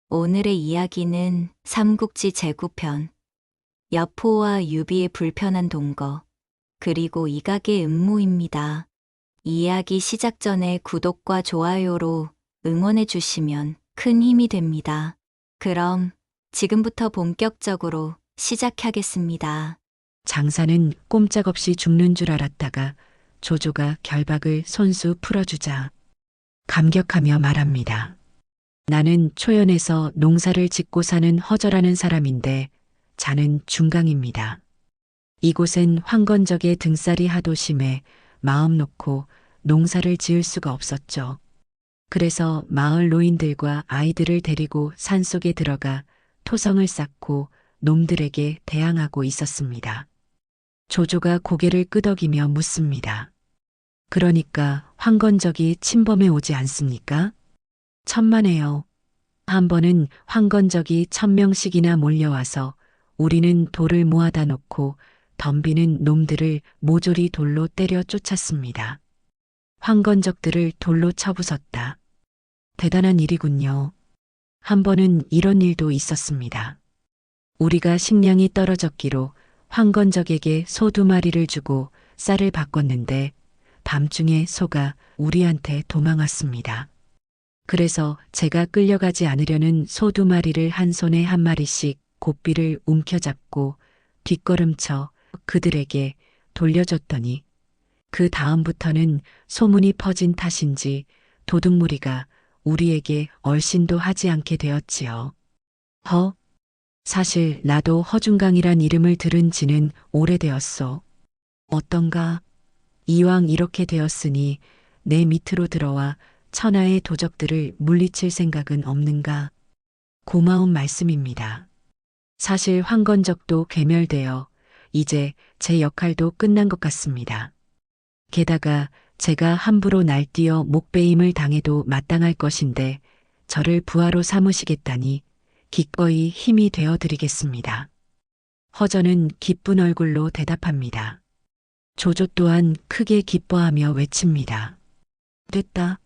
오늘의 이야기는 삼국지 제구편, 여포와 유비의 불편한 동거, 그리고 이각의 음모입니다. 이야기 시작 전에 구독과 좋아요로 응원해 주시면 큰 힘이 됩니다. 그럼 지금부터 본격적으로 시작하겠습니다. 장사는 꼼짝없이 죽는 줄 알았다가 조조가 결박을 손수 풀어주자 감격하며 말합니다. 나는 초연에서 농사를 짓고 사는 허저라는 사람인데 자는 중강입니다. 이곳엔 황건적의 등살이 하도 심해 마음 놓고 농사를 지을 수가 없었죠. 그래서 마을 노인들과 아이들을 데리고 산속에 들어가 토성을 쌓고 놈들에게 대항하고 있었습니다. 조조가 고개를 끄덕이며 묻습니다. 그러니까 황건적이 침범해 오지 않습니까? 천만에요. 한 번은 황건적이 1000명씩이나 몰려와서 우리는 돌을 모아다 놓고 덤비는 놈들을 모조리 돌로 때려 쫓았습니다. 황건적들을 돌로 쳐부쉈다. 대단한 일이군요. 한 번은 이런 일도 있었습니다. 우리가 식량이 떨어졌기로 황건적에게 소 2마리를 주고 쌀을 바꿨는데 밤중에 소가 우리한테 도망왔습니다. 그래서 제가 끌려가지 않으려는 소 2마리를 한 손에 한 마리씩 고삐를 움켜잡고 뒷걸음쳐 그들에게 돌려줬더니 그 다음부터는 소문이 퍼진 탓인지 도둑무리가 우리에게 얼씬도 하지 않게 되었지요. 사실 나도 허중강이란 이름을 들은 지는 오래되었소. 어떤가? 이왕 이렇게 되었으니 내 밑으로 들어와 천하의 도적들을 물리칠 생각은 없는가? 고마운 말씀입니다. 사실 황건적도 괴멸되어 이제 제 역할도 끝난 것 같습니다. 게다가 제가 함부로 날뛰어 목베임을 당해도 마땅할 것인데 저를 부하로 삼으시겠다니 기꺼이 힘이 되어 드리겠습니다. 허전은 기쁜 얼굴로 대답합니다. 조조 또한 크게 기뻐하며 외칩니다. 됐다.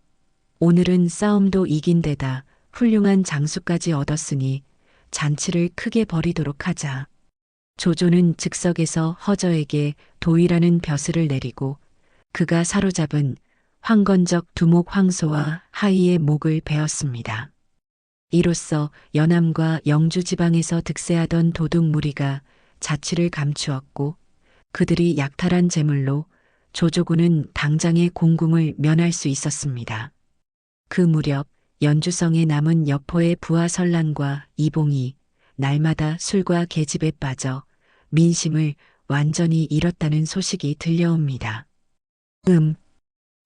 오늘은 싸움도 이긴 데다 훌륭한 장수까지 얻었으니 잔치를 크게 벌이도록 하자. 조조는 즉석에서 허저에게 도의라는 벼슬을 내리고 그가 사로잡은 황건적 두목 황소와 하이의 목을 베었습니다. 이로써 연암과 영주 지방에서 득세하던 도둑 무리가 자취를 감추었고 그들이 약탈한 재물로 조조군은 당장의 공궁을 면할 수 있었습니다. 그 무렵 연주성에 남은 여포의 부하 설란과 이봉이 날마다 술과 계집에 빠져 민심을 완전히 잃었다는 소식이 들려옵니다.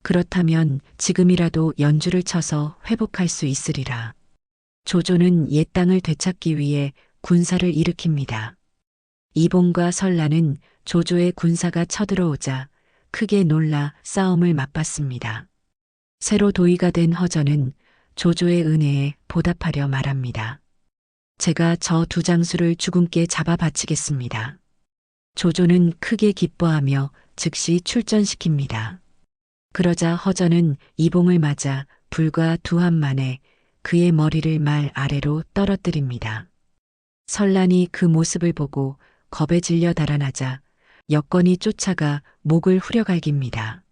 그렇다면 지금이라도 연주를 쳐서 회복할 수 있으리라. 조조는 옛 땅을 되찾기 위해 군사를 일으킵니다. 이봉과 설란은 조조의 군사가 쳐들어오자 크게 놀라 싸움을 맞봤습니다. 새로 도의가 된 허전은 조조의 은혜에 보답하려 말합니다. 제가 저 2장수를 죽음께 잡아 바치겠습니다. 조조는 크게 기뻐하며 즉시 출전시킵니다. 그러자 허전은 이봉을 맞아 불과 2함 만에 그의 머리를 말 아래로 떨어뜨립니다. 설란이 그 모습을 보고 겁에 질려 달아나자 여건이 쫓아가 목을 후려갈깁니다.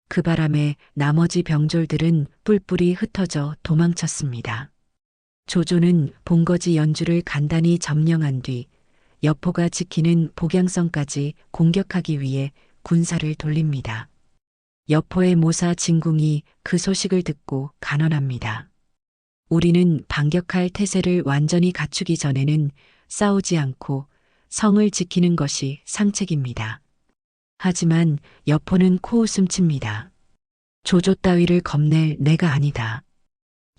그 바람에 나머지 병졸들은 뿔뿔이 흩어져 도망쳤습니다. 조조는 본거지 연주를 간단히 점령한 뒤 여포가 지키는 복양성까지 공격하기 위해 군사를 돌립니다. 여포의 모사 진궁이 그 소식을 듣고 간언합니다. 우리는 반격할 태세를 완전히 갖추기 전에는 싸우지 않고 성을 지키는 것이 상책입니다. 하지만 여포는 코웃음 칩니다. 조조 따위를 겁낼 내가 아니다.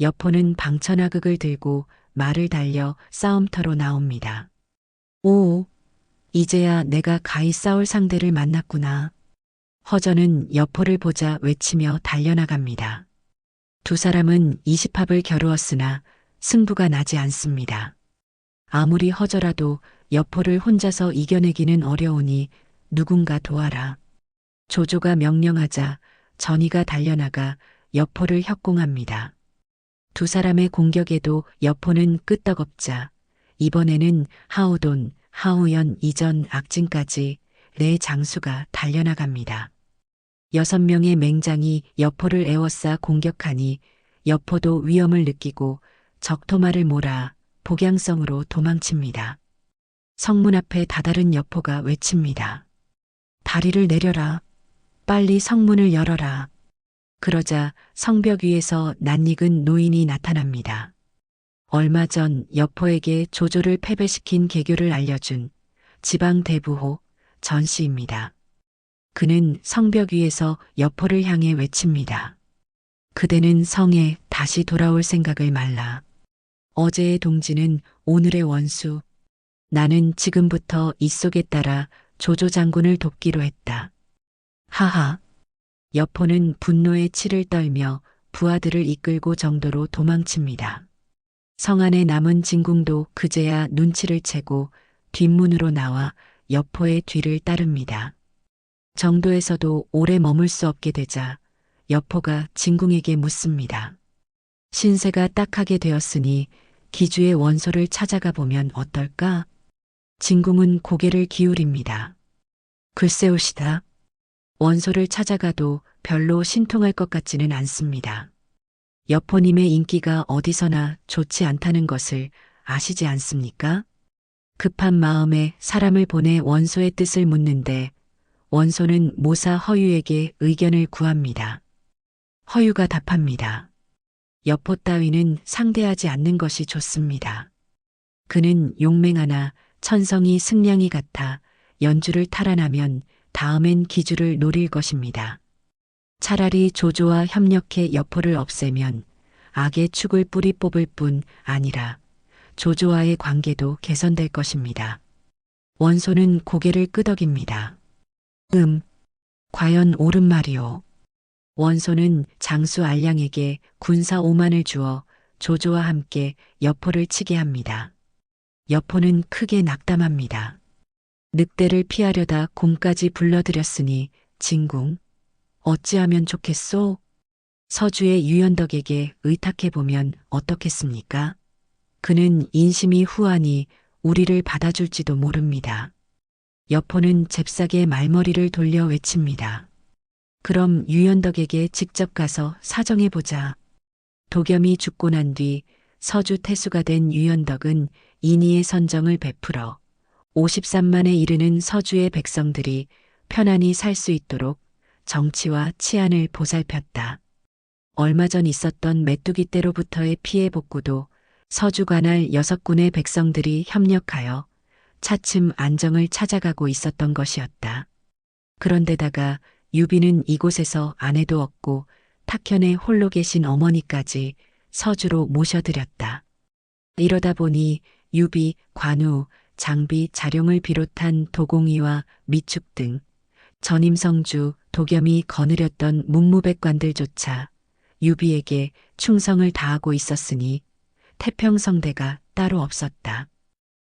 여포는 방천하극을 들고 말을 달려 싸움터로 나옵니다. 오, 이제야 내가 가히 싸울 상대를 만났구나. 허전은 여포를 보자 외치며 달려나갑니다. 2사람은 20합을 겨루었으나 승부가 나지 않습니다. 아무리 허저라도 여포를 혼자서 이겨내기는 어려우니 누군가 도와라. 조조가 명령하자 전이가 달려나가 여포를 협공합니다. 두 사람의 공격에도 여포는 끄떡없자 이번에는 하우돈, 하우연 이전 악진까지 네 장수가 달려나갑니다. 6명의 맹장이 여포를 에워싸 공격하니 여포도 위험을 느끼고 적토마를 몰아 복양성으로 도망칩니다. 성문 앞에 다다른 여포가 외칩니다. 다리를 내려라. 빨리 성문을 열어라. 그러자 성벽 위에서 낯익은 노인이 나타납니다. 얼마 전 여포에게 조조를 패배시킨 계교를 알려준 지방 대부호 전씨입니다. 그는 성벽 위에서 여포를 향해 외칩니다. 그대는 성에 다시 돌아올 생각을 말라. 어제의 동지는 오늘의 원수. 나는 지금부터 이 속에 따라 조조 장군을 돕기로 했다. 하하. 여포는 분노에 치를 떨며 부하들을 이끌고 정도로 도망칩니다. 성 안에 남은 진궁도 그제야 눈치를 채고 뒷문으로 나와 여포의 뒤를 따릅니다. 정도에서도 오래 머물 수 없게 되자 여포가 진궁에게 묻습니다. 신세가 딱하게 되었으니 기주의 원소를 찾아가 보면 어떨까? 진궁은 고개를 기울입니다. 글쎄오시다. 원소를 찾아가도 별로 신통할 것 같지는 않습니다. 여포님의 인기가 어디서나 좋지 않다는 것을 아시지 않습니까? 급한 마음에 사람을 보내 원소의 뜻을 묻는데 원소는 모사 허유에게 의견을 구합니다. 허유가 답합니다. 여포 따위는 상대하지 않는 것이 좋습니다. 그는 용맹하나 천성이 승냥이 같아 연주를 탈환하면 다음엔 기주를 노릴 것입니다. 차라리 조조와 협력해 여포를 없애면 악의 축을 뿌리 뽑을 뿐 아니라 조조와의 관계도 개선될 것입니다. 원소는 고개를 끄덕입니다. 과연 옳은 말이오. 원소는 장수 알량에게 군사 5만을 주어 조조와 함께 여포를 치게 합니다. 여포는 크게 낙담합니다. 늑대를 피하려다 곰까지 불러들였으니 진궁, 어찌하면 좋겠소? 서주의 유연덕에게 의탁해보면 어떻겠습니까? 그는 인심이 후하니 우리를 받아줄지도 모릅니다. 여포는 잽싸게 말머리를 돌려 외칩니다. 그럼 유연덕에게 직접 가서 사정해보자. 도겸이 죽고 난 뒤 서주 태수가 된 유연덕은 인의의 선정을 베풀어 53만에 이르는 서주의 백성들이 편안히 살 수 있도록 정치와 치안을 보살폈다. 얼마 전 있었던 메뚜기 때로부터의 피해 복구도 서주 관할 6군의 백성들이 협력하여 차츰 안정을 찾아가고 있었던 것이었다. 그런데다가 유비는 이곳에서 아내도 얻고 탁현에 홀로 계신 어머니까지 서주로 모셔들였다. 이러다 보니 유비, 관우, 장비, 자룡을 비롯한 도공이와 미축 등 전임성주, 도겸이 거느렸던 문무백관들조차 유비에게 충성을 다하고 있었으니 태평성대가 따로 없었다.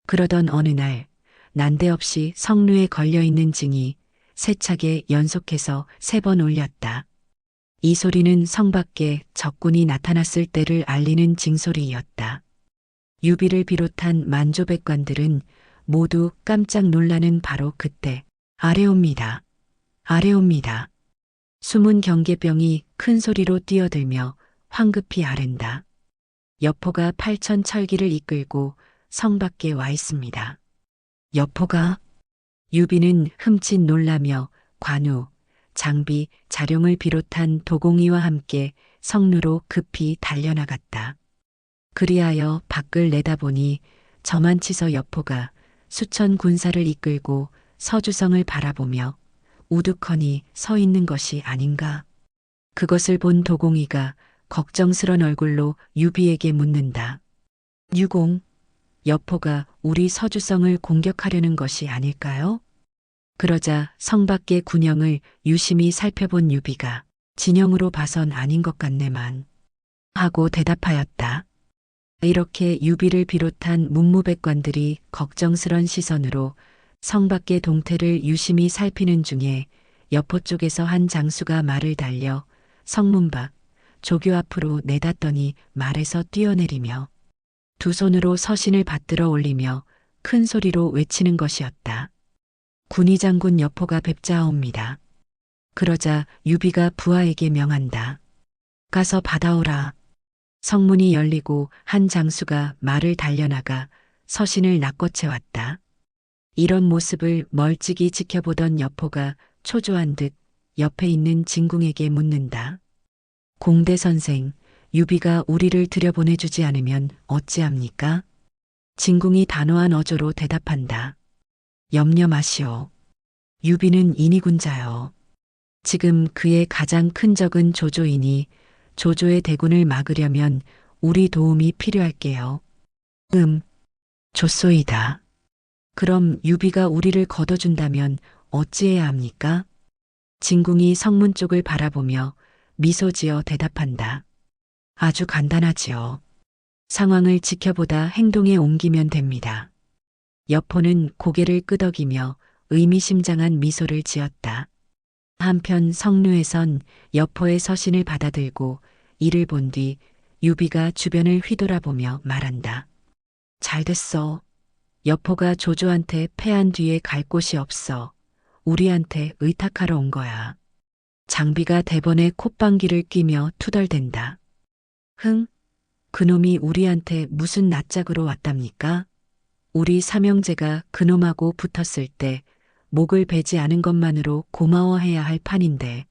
그러던 어느 날 난데없이 성루에 걸려있는 징이 세차게 연속해서 3번 울렸다. 이 소리는 성 밖에 적군이 나타났을 때를 알리는 징소리이었다. 유비를 비롯한 만조백관들은 모두 깜짝 놀라는 바로 그때 아래옵니다. 아래옵니다. 숨은 경계병이 큰 소리로 뛰어들며 황급히 아른다. 여포가 8천 철기를 이끌고 성 밖에 와 있습니다. 여포가? 유비는 흠칫 놀라며 관우, 장비, 자룡을 비롯한 도공이와 함께 성루로 급히 달려나갔다. 그리하여 밖을 내다보니 저만치서 여포가 수천 군사를 이끌고 서주성을 바라보며 우두커니 서 있는 것이 아닌가. 그것을 본 도공이가 걱정스런 얼굴로 유비에게 묻는다. 유공, 여포가 우리 서주성을 공격하려는 것이 아닐까요? 그러자 성 밖의 군영을 유심히 살펴본 유비가 진영으로 봐선 아닌 것 같네만 하고 대답하였다. 이렇게 유비를 비롯한 문무백관들이 걱정스런 시선으로 성 밖의 동태를 유심히 살피는 중에 여포 쪽에서 한 장수가 말을 달려 성문 밖 조교 앞으로 내닫더니 말에서 뛰어내리며 두 손으로 서신을 받들어 올리며 큰 소리로 외치는 것이었다. 군의 장군 여포가 뵙자옵니다. 그러자 유비가 부하에게 명한다. 가서 받아오라. 성문이 열리고 한 장수가 말을 달려나가 서신을 낚어채 왔다. 이런 모습을 멀찍이 지켜보던 여포가 초조한 듯 옆에 있는 진궁에게 묻는다. 공대 선생, 유비가 우리를 들여보내주지 않으면 어찌합니까? 진궁이 단호한 어조로 대답한다. 염려 마시오. 유비는 인의군자요. 지금 그의 가장 큰 적은 조조이니 조조의 대군을 막으려면 우리 도움이 필요할게요. 좋소이다. 그럼 유비가 우리를 걷어준다면 어찌해야 합니까? 진궁이 성문 쪽을 바라보며 미소 지어 대답한다. 아주 간단하지요. 상황을 지켜보다 행동에 옮기면 됩니다. 여포는 고개를 끄덕이며 의미심장한 미소를 지었다. 한편 성루에선 여포의 서신을 받아들고 이를 본 뒤 유비가 주변을 휘돌아보며 말한다. 잘 됐어. 여포가 조조한테 패한 뒤에 갈 곳이 없어. 우리한테 의탁하러 온 거야. 장비가 대번에 콧방귀를 뀌며 투덜댄다. 흥? 그놈이 우리한테 무슨 낯짝으로 왔답니까? 우리 삼형제가 그놈하고 붙었을 때 목을 베지 않은 것만으로 고마워해야 할 판인데.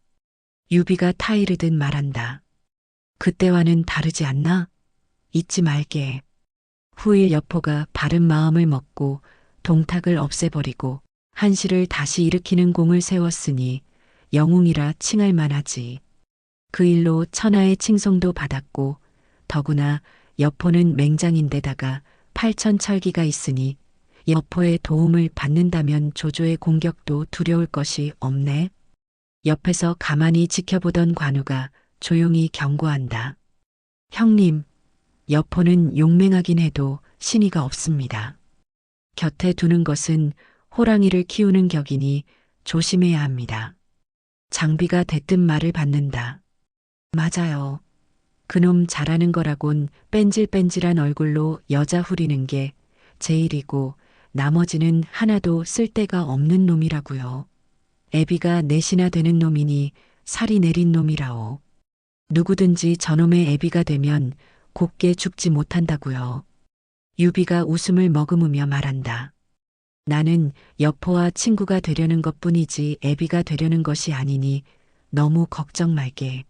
유비가 타이르듯 말한다. 그때와는 다르지 않나? 잊지 말게. 후일 여포가 바른 마음을 먹고 동탁을 없애버리고 한시를 다시 일으키는 공을 세웠으니 영웅이라 칭할 만하지. 그 일로 천하의 칭송도 받았고 더구나 여포는 맹장인데다가 8,000찰기가 있으니 여포의 도움을 받는다면 조조의 공격도 두려울 것이 없네. 옆에서 가만히 지켜보던 관우가 조용히 경고한다. 형님, 여포는 용맹하긴 해도 신의가 없습니다. 곁에 두는 것은 호랑이를 키우는 격이니 조심해야 합니다. 장비가 대뜸 말을 받는다. 맞아요. 그놈 잘하는 거라곤 뺀질뺀질한 얼굴로 여자 후리는 게 제일이고 나머지는 하나도 쓸데가 없는 놈이라고요. 애비가 넷이나 되는 놈이니 살이 내린 놈이라오. 누구든지 저놈의 애비가 되면 곱게 죽지 못한다고요. 유비가 웃음을 머금으며 말한다. 나는 여포와 친구가 되려는 것뿐이지 애비가 되려는 것이 아니니 너무 걱정 말게.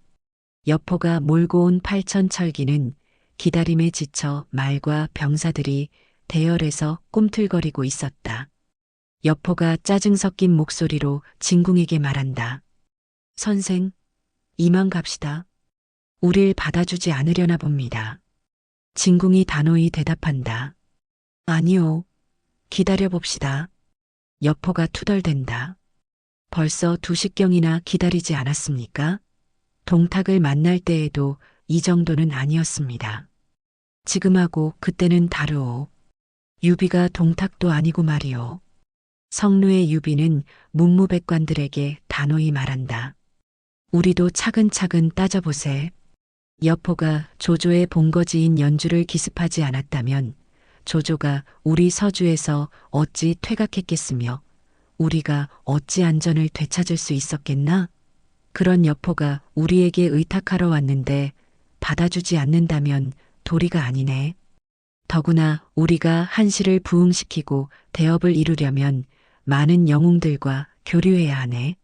여포가 몰고 온 8,000찰기는 기다림에 지쳐 말과 병사들이 대열에서 꿈틀거리고 있었다. 여포가 짜증 섞인 목소리로 진궁에게 말한다. 선생, 이만 갑시다. 우릴 받아주지 않으려나 봅니다. 진궁이 단호히 대답한다. 아니요. 기다려봅시다. 여포가 투덜댄다. 벌써 2시경이나 기다리지 않았습니까? 동탁을 만날 때에도 이 정도는 아니었습니다. 지금하고 그때는 다르오. 유비가 동탁도 아니고 말이오. 성루의 유비는 문무백관들에게 단호히 말한다. 우리도 차근차근 따져보세. 여포가 조조의 본거지인 연주를 기습하지 않았다면 조조가 우리 서주에서 어찌 퇴각했겠으며 우리가 어찌 안전을 되찾을 수 있었겠나? 그런 여포가 우리에게 의탁하러 왔는데 받아주지 않는다면 도리가 아니네. 더구나 우리가 한시를 부흥시키고 대업을 이루려면 많은 영웅들과 교류해야 하네.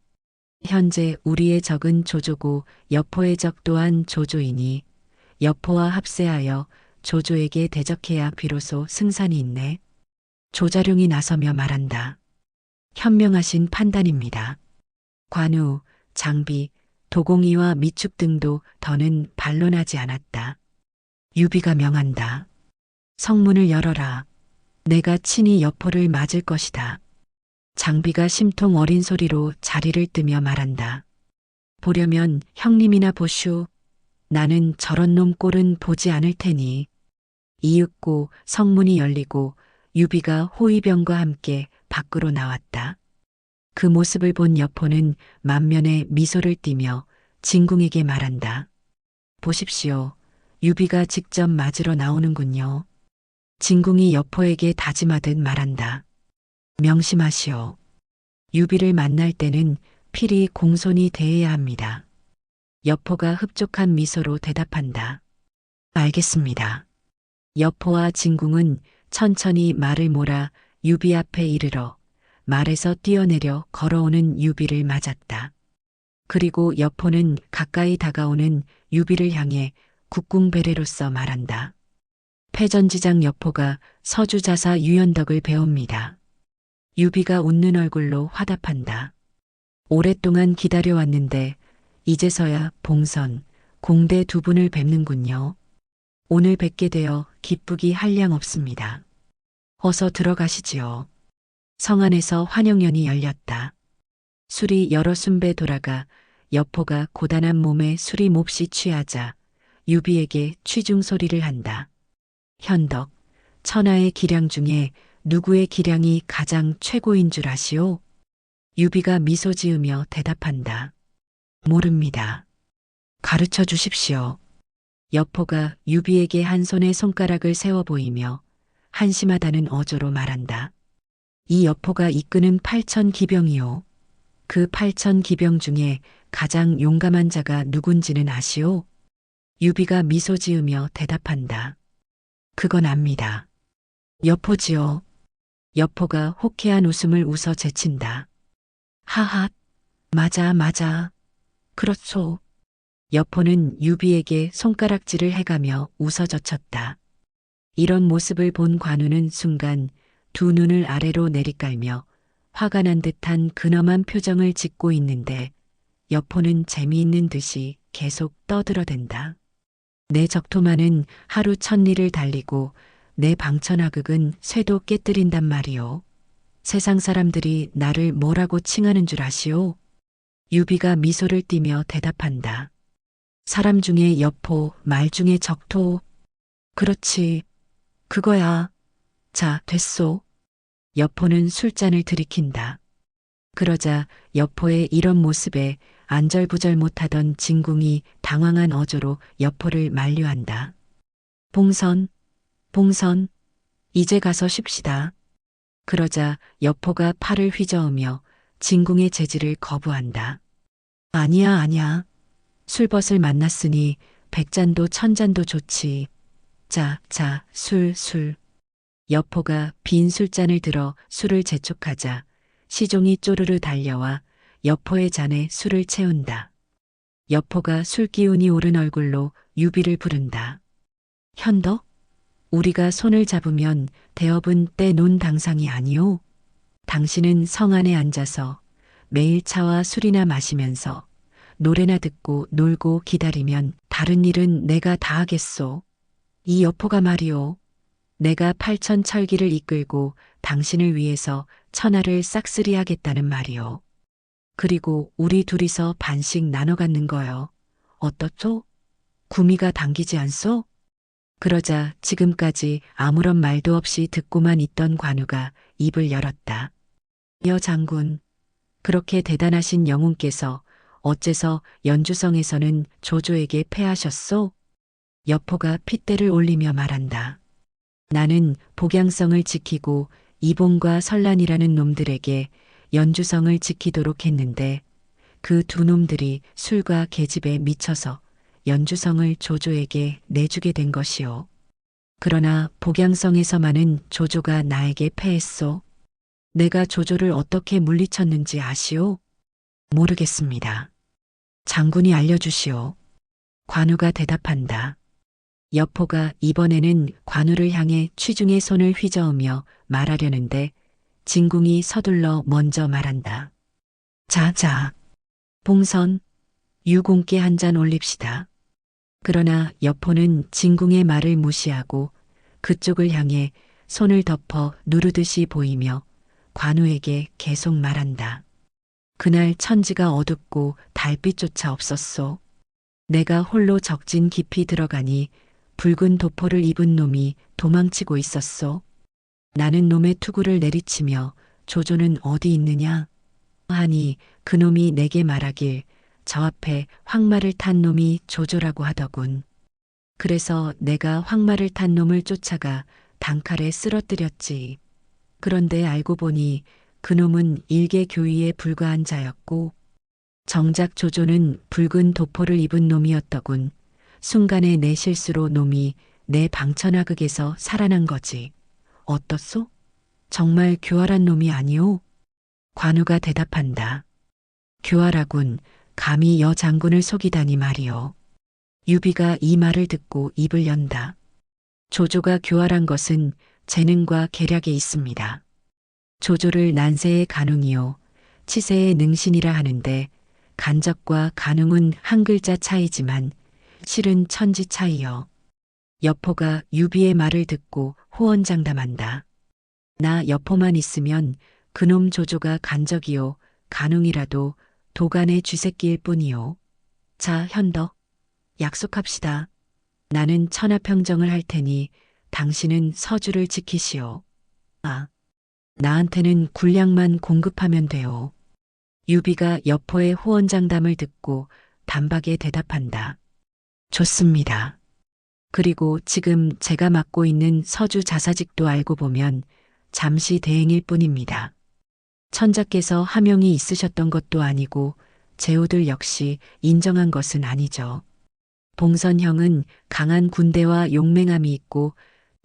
현재 우리의 적은 조조고 여포의 적 또한 조조이니 여포와 합세하여 조조에게 대적해야 비로소 승산이 있네. 조자룡이 나서며 말한다. 현명하신 판단입니다. 관우, 장비, 도공이와 미축 등도 더는 반론하지 않았다. 유비가 명한다. 성문을 열어라. 내가 친히 여포를 맞을 것이다. 장비가 심통 어린 소리로 자리를 뜨며 말한다. 보려면 형님이나 보슈. 나는 저런 놈 꼴은 보지 않을 테니. 이윽고 성문이 열리고 유비가 호위병과 함께 밖으로 나왔다. 그 모습을 본 여포는 만면에 미소를 띠며 진궁에게 말한다. 보십시오. 유비가 직접 맞으러 나오는군요. 진궁이 여포에게 다짐하듯 말한다. 명심하시오. 유비를 만날 때는 필히 공손히 대해야 합니다. 여포가 흡족한 미소로 대답한다. 알겠습니다. 여포와 진궁은 천천히 말을 몰아 유비 앞에 이르러 말에서 뛰어내려 걸어오는 유비를 맞았다. 그리고 여포는 가까이 다가오는 유비를 향해 국궁배례로서 말한다. 패전지장 여포가 서주자사 유연덕을 배웁니다. 유비가 웃는 얼굴로 화답한다. 오랫동안 기다려왔는데 이제서야 봉선, 공대 두 분을 뵙는군요. 오늘 뵙게 되어 기쁘기 한량 없습니다. 어서 들어가시지요. 성 안에서 환영연이 열렸다. 술이 여러 순배 돌아가 여포가 고단한 몸에 술이 몹시 취하자 유비에게 취중 소리를 한다. 현덕, 천하의 기량 중에 누구의 기량이 가장 최고인 줄 아시오? 유비가 미소 지으며 대답한다. 모릅니다. 가르쳐 주십시오. 여포가 유비에게 한 손에 손가락을 세워 보이며 한심하다는 어조로 말한다. 이 여포가 이끄는 8천 기병이요. 그 8천 기병 중에 가장 용감한 자가 누군지는 아시오? 유비가 미소 지으며 대답한다. 그건 압니다. 여포지요. 여포가 호쾌한 웃음을 웃어 제친다. 하하, 맞아, 맞아. 그렇소. 여포는 유비에게 손가락질을 해가며 웃어 젖혔다. 이런 모습을 본 관우는 순간 두 눈을 아래로 내리깔며 화가 난 듯한 근엄한 표정을 짓고 있는데 여포는 재미있는 듯이 계속 떠들어댄다. 내 적토마는 하루 천리를 달리고 내 방천하극은 쇠도 깨뜨린단 말이오. 세상 사람들이 나를 뭐라고 칭하는 줄 아시오? 유비가 미소를 띠며 대답한다. 사람 중에 여포, 말 중에 적토. 그렇지. 그거야. 자, 됐소. 여포는 술잔을 들이킨다. 그러자 여포의 이런 모습에 안절부절 못하던 진궁이 당황한 어조로 여포를 만류한다. 봉선, 봉선, 이제 가서 쉽시다. 그러자 여포가 팔을 휘저으며 진궁의 제지를 거부한다. 아니야, 아니야. 술벗을 만났으니 백잔도 천잔도 좋지. 자, 자, 술, 술. 여포가 빈 술잔을 들어 술을 재촉하자 시종이 쪼르르 달려와 여포의 잔에 술을 채운다. 여포가 술 기운이 오른 얼굴로 유비를 부른다. 현덕? 우리가 손을 잡으면 대업은 떼놓은 당상이 아니오. 당신은 성 안에 앉아서 매일 차와 술이나 마시면서 노래나 듣고 놀고 기다리면 다른 일은 내가 다 하겠소. 이 여포가 말이오. 내가 8천 철기를 이끌고 당신을 위해서 천하를 싹쓸이 하겠다는 말이오. 그리고 우리 둘이서 반씩 나눠 갖는 거요. 어떻소? 구미가 당기지 않소? 그러자 지금까지 아무런 말도 없이 듣고만 있던 관우가 입을 열었다. 여 장군, 그렇게 대단하신 영웅께서 어째서 연주성에서는 조조에게 패하셨소? 여포가 핏대를 올리며 말한다. 나는 복양성을 지키고 이봉과 설란이라는 놈들에게 연주성을 지키도록 했는데 그 두 놈들이 술과 계집에 미쳐서 연주성을 조조에게 내주게 된 것이오. 그러나 복양성에서만은 조조가 나에게 패했소. 내가 조조를 어떻게 물리쳤는지 아시오? 모르겠습니다. 장군이 알려주시오. 관우가 대답한다. 여포가 이번에는 관우를 향해 취중의 손을 휘저으며 말하려는데 진궁이 서둘러 먼저 말한다. 자자, 봉선, 유공께 한 잔 올립시다. 그러나 여포는 진궁의 말을 무시하고 그쪽을 향해 손을 덮어 누르듯이 보이며 관우에게 계속 말한다. 그날 천지가 어둡고 달빛조차 없었소. 내가 홀로 적진 깊이 들어가니 붉은 도포를 입은 놈이 도망치고 있었소. 나는 놈의 투구를 내리치며 조조는 어디 있느냐 하니 그놈이 내게 말하길 저 앞에 황마를 탄 놈이 조조라고 하더군. 그래서 내가 황마를 탄 놈을 쫓아가 단칼에 쓰러뜨렸지. 그런데 알고 보니 그놈은 일개 교의에 불과한 자였고 정작 조조는 붉은 도포를 입은 놈이었더군. 순간에 내 실수로 놈이 내 방천하극에서 살아난 거지. 어떻소? 정말 교활한 놈이 아니오? 관우가 대답한다. 교활하군. 감히 여 장군을 속이다니 말이오. 유비가 이 말을 듣고 입을 연다. 조조가 교활한 것은 재능과 계략에 있습니다. 조조를 난세의 간웅이요 치세의 능신이라 하는데 간적과 간웅은 한 글자 차이지만 실은 천지 차이요. 여포가 유비의 말을 듣고 호언장담한다. 나 여포만 있으면 그놈 조조가 간적이요 간웅이라도 도간의 쥐새끼일 뿐이요. 자, 현덕, 약속합시다. 나는 천하평정을 할 테니 당신은 서주를 지키시오. 아, 나한테는 군량만 공급하면 돼요. 유비가 여포의 호언장담을 듣고 단박에 대답한다. 좋습니다. 그리고 지금 제가 맡고 있는 서주 자사직도 알고 보면 잠시 대행일 뿐입니다. 천자께서 하명이 있으셨던 것도 아니고 제후들 역시 인정한 것은 아니죠. 봉선형은 강한 군대와 용맹함이 있고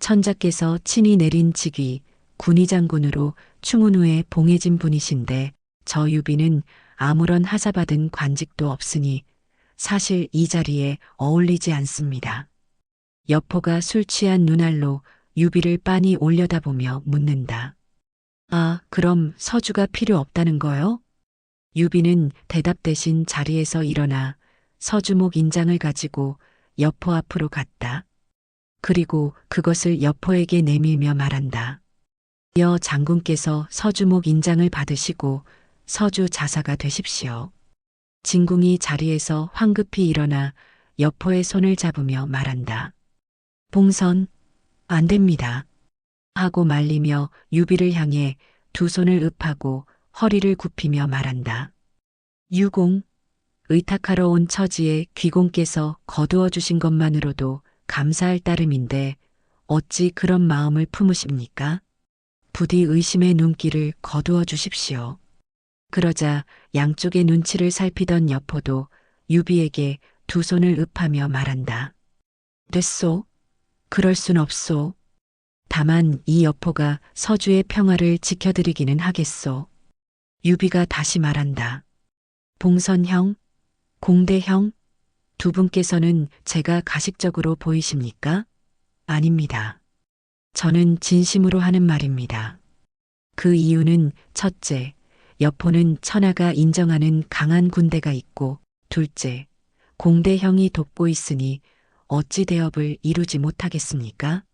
천자께서 친히 내린 직위 군의장군으로 충훈 후에 봉해진 분이신데 저 유비는 아무런 하사받은 관직도 없으니 사실 이 자리에 어울리지 않습니다. 여포가 술 취한 눈알로 유비를 빤히 올려다보며 묻는다. 아, 그럼 서주가 필요 없다는 거요? 유비는 대답 대신 자리에서 일어나 서주목 인장을 가지고 여포 앞으로 갔다. 그리고 그것을 여포에게 내밀며 말한다. 여 장군께서 서주목 인장을 받으시고 서주 자사가 되십시오. 진궁이 자리에서 황급히 일어나 여포의 손을 잡으며 말한다. 봉선, 안 됩니다. 하고 말리며 유비를 향해 두 손을 읍하고 허리를 굽히며 말한다. 유공, 의탁하러 온 처지에 귀공께서 거두어 주신 것만으로도 감사할 따름인데 어찌 그런 마음을 품으십니까? 부디 의심의 눈길을 거두어 주십시오. 그러자 양쪽의 눈치를 살피던 여포도 유비에게 두 손을 읍하며 말한다. 됐소. 그럴 순 없소. 다만 이 여포가 서주의 평화를 지켜드리기는 하겠소. 유비가 다시 말한다. 봉선형, 공대형, 두 분께서는 제가 가식적으로 보이십니까? 아닙니다. 저는 진심으로 하는 말입니다. 그 이유는 첫째, 여포는 천하가 인정하는 강한 군대가 있고 둘째, 공대형이 돕고 있으니 어찌 대업을 이루지 못하겠습니까?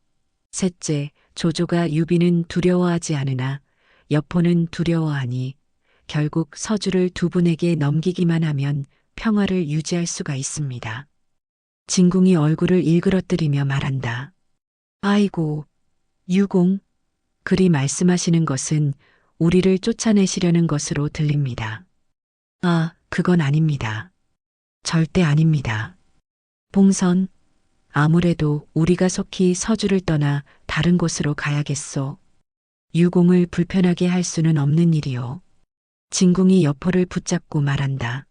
셋째, 조조가 유비는 두려워하지 않으나 여포는 두려워하니 결국 서주를 두 분에게 넘기기만 하면 평화를 유지할 수가 있습니다. 진궁이 얼굴을 일그러뜨리며 말한다. 아이고, 유공, 그리 말씀하시는 것은 우리를 쫓아내시려는 것으로 들립니다. 아, 그건 아닙니다. 절대 아닙니다. 봉선, 아무래도 우리가 속히 서주를 떠나 다른 곳으로 가야겠소. 유공을 불편하게 할 수는 없는 일이요. 진궁이 여포를 붙잡고 말한다.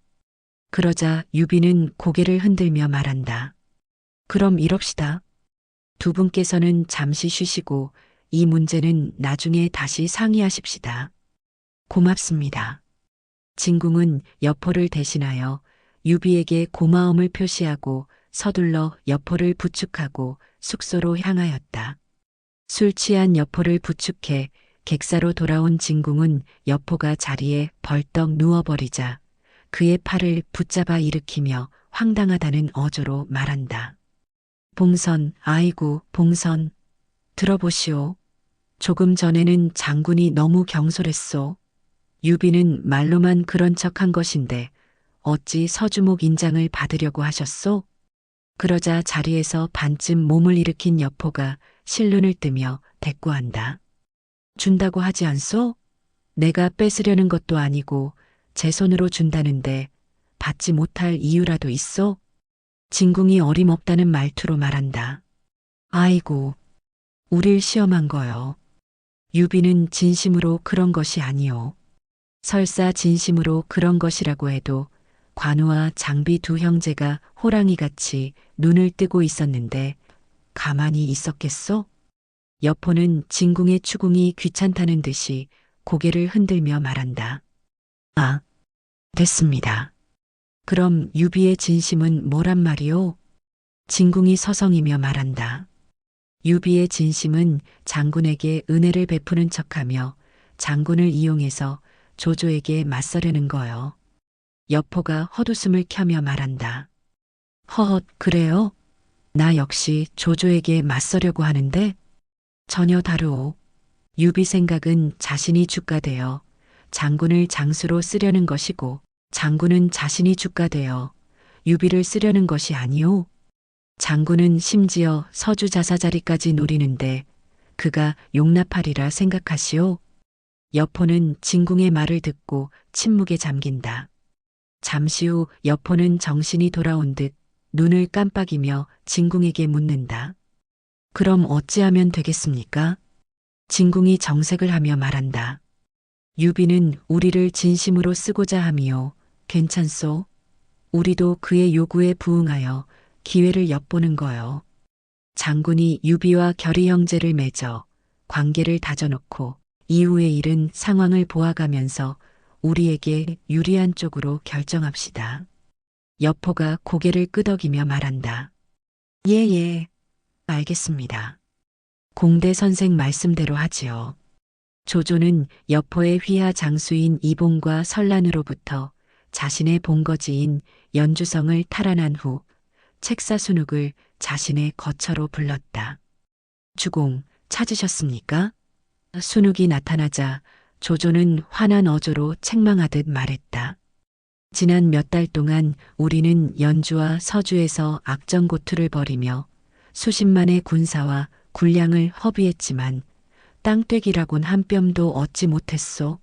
그러자 유비는 고개를 흔들며 말한다. 그럼 이럽시다. 두 분께서는 잠시 쉬시고 이 문제는 나중에 다시 상의하십시다. 고맙습니다. 진궁은 여포를 대신하여 유비에게 고마움을 표시하고 서둘러 여포를 부축하고 숙소로 향하였다. 술 취한 여포를 부축해 객사로 돌아온 진궁은 여포가 자리에 벌떡 누워버리자 그의 팔을 붙잡아 일으키며 황당하다는 어조로 말한다. 봉선, 아이고, 봉선, 들어보시오. 조금 전에는 장군이 너무 경솔했소. 유비는 말로만 그런 척한 것인데 어찌 서주목 인장을 받으려고 하셨소? 그러자 자리에서 반쯤 몸을 일으킨 여포가 실눈을 뜨며 대꾸한다. 준다고 하지 않소? 내가 뺏으려는 것도 아니고 제 손으로 준다는데 받지 못할 이유라도 있어? 진궁이 어림없다는 말투로 말한다. 아이고, 우릴 시험한 거요. 유비는 진심으로 그런 것이 아니오. 설사 진심으로 그런 것이라고 해도 관우와 장비 두 형제가 호랑이같이 눈을 뜨고 있었는데 가만히 있었겠소? 여포는 진궁의 추궁이 귀찮다는 듯이 고개를 흔들며 말한다. 아, 됐습니다. 그럼 유비의 진심은 뭐란 말이오? 진궁이 서성이며 말한다. 유비의 진심은 장군에게 은혜를 베푸는 척하며 장군을 이용해서 조조에게 맞서려는 거요. 여포가 헛웃음을 켜며 말한다. 허헛, 그래요? 나 역시 조조에게 맞서려고 하는데 전혀 다르오. 유비 생각은 자신이 주가 되어 장군을 장수로 쓰려는 것이고 장군은 자신이 주가 되어 유비를 쓰려는 것이 아니오. 장군은 심지어 서주 자사자리까지 노리는데 그가 용납하리라 생각하시오. 여포는 진궁의 말을 듣고 침묵에 잠긴다. 잠시 후 여포는 정신이 돌아온 듯 눈을 깜빡이며 진궁에게 묻는다. 그럼 어찌하면 되겠습니까? 진궁이 정색을 하며 말한다. 유비는 우리를 진심으로 쓰고자 함이요. 괜찮소? 우리도 그의 요구에 부응하여 기회를 엿보는 거요. 장군이 유비와 결의 형제를 맺어 관계를 다져놓고 이후의 일은 상황을 보아가면서 우리에게 유리한 쪽으로 결정합시다. 여포가 고개를 끄덕이며 말한다. 예, 알겠습니다. 공대 선생 말씀대로 하지요. 조조는 여포의 휘하 장수인 이봉과 설란으로부터 자신의 본거지인 연주성을 탈환한 후 책사순욱을 자신의 거처로 불렀다. 주공, 찾으셨습니까? 순욱이 나타나자 조조는 환한 어조로 책망하듯 말했다. 지난 몇 달 동안 우리는 연주와 서주에서 악전고투를 벌이며 수십만의 군사와 군량을 허비했지만 땅떼기라곤 한 뼘도 얻지 못했소.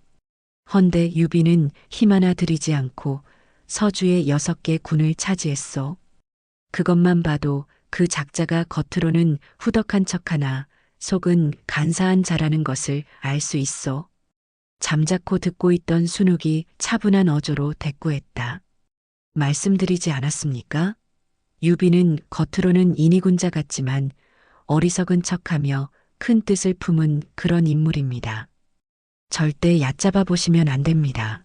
헌데 유비는 힘 하나 들이지 않고 서주의 6개 군을 차지했소. 그것만 봐도 그 작자가 겉으로는 후덕한 척하나 속은 간사한 자라는 것을 알 수 있어. 잠자코 듣고 있던 순욱이 차분한 어조로 대꾸했다. 말씀드리지 않았습니까? 유비는 겉으로는 인이군자 같지만 어리석은 척하며 큰 뜻을 품은 그런 인물입니다. 절대 얕잡아 보시면 안 됩니다.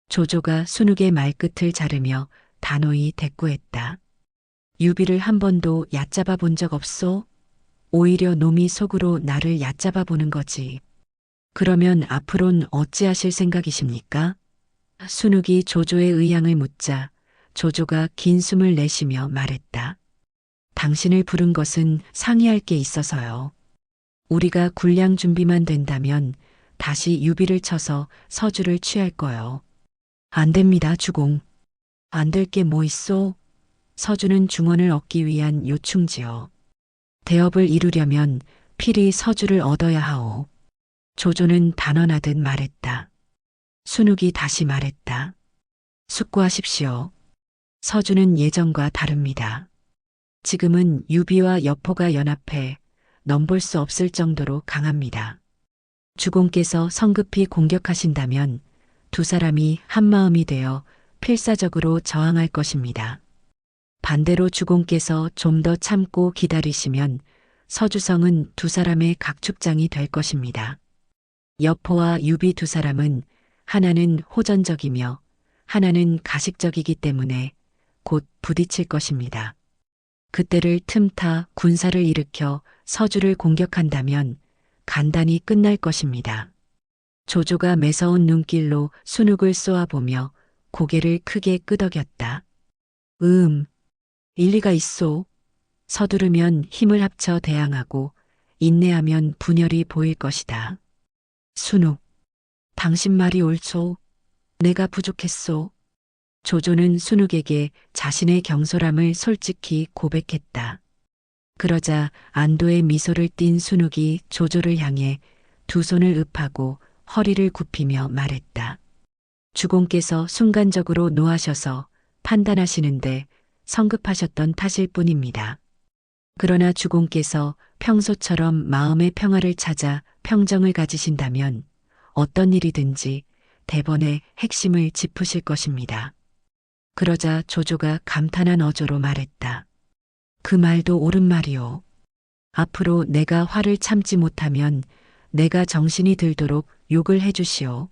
조조가 순욱의 말끝을 자르며 단호히 대꾸했다. 유비를 한 번도 얕잡아 본 적 없소? 오히려 놈이 속으로 나를 얕잡아 보는 거지. 그러면 앞으론 어찌하실 생각이십니까? 순욱이 조조의 의향을 묻자 조조가 긴 숨을 내쉬며 말했다. 당신을 부른 것은 상의할 게 있어서요. 우리가 군량 준비만 된다면 다시 유비를 쳐서 서주를 취할 거요. 안 됩니다, 주공. 안 될 게 뭐 있소? 서주는 중원을 얻기 위한 요충지요. 대업을 이루려면 필히 서주를 얻어야 하오. 조조는 단언하듯 말했다. 순욱이 다시 말했다. 숙고하십시오. 서주는 예전과 다릅니다. 지금은 유비와 여포가 연합해 넘볼 수 없을 정도로 강합니다. 주공께서 성급히 공격하신다면 두 사람이 한마음이 되어 필사적으로 저항할 것입니다. 반대로 주공께서 좀 더 참고 기다리시면 서주성은 두 사람의 각축장이 될 것입니다. 여포와 유비 두 사람은 하나는 호전적이며 하나는 가식적이기 때문에 곧 부딪힐 것입니다. 그때를 틈타 군사를 일으켜 서주를 공격한다면 간단히 끝날 것입니다. 조조가 매서운 눈길로 순욱을 쏘아보며 고개를 크게 끄덕였다. 일리가 있소. 서두르면 힘을 합쳐 대항하고 인내하면 분열이 보일 것이다. 순욱, 당신 말이 옳소. 내가 부족했소. 조조는 순욱에게 자신의 경솔함을 솔직히 고백했다. 그러자 안도의 미소를 띤 순욱이 조조를 향해 두 손을 읍하고 허리를 굽히며 말했다. 주공께서 순간적으로 노하셔서 판단하시는데 성급하셨던 탓일 뿐입니다. 그러나 주공께서 평소처럼 마음의 평화를 찾아 평정을 가지신다면 어떤 일이든지 대번의 핵심을 짚으실 것입니다. 그러자 조조가 감탄한 어조로 말했다. 그 말도 옳은 말이오. 앞으로 내가 화를 참지 못하면 내가 정신이 들도록 욕을 해주시오.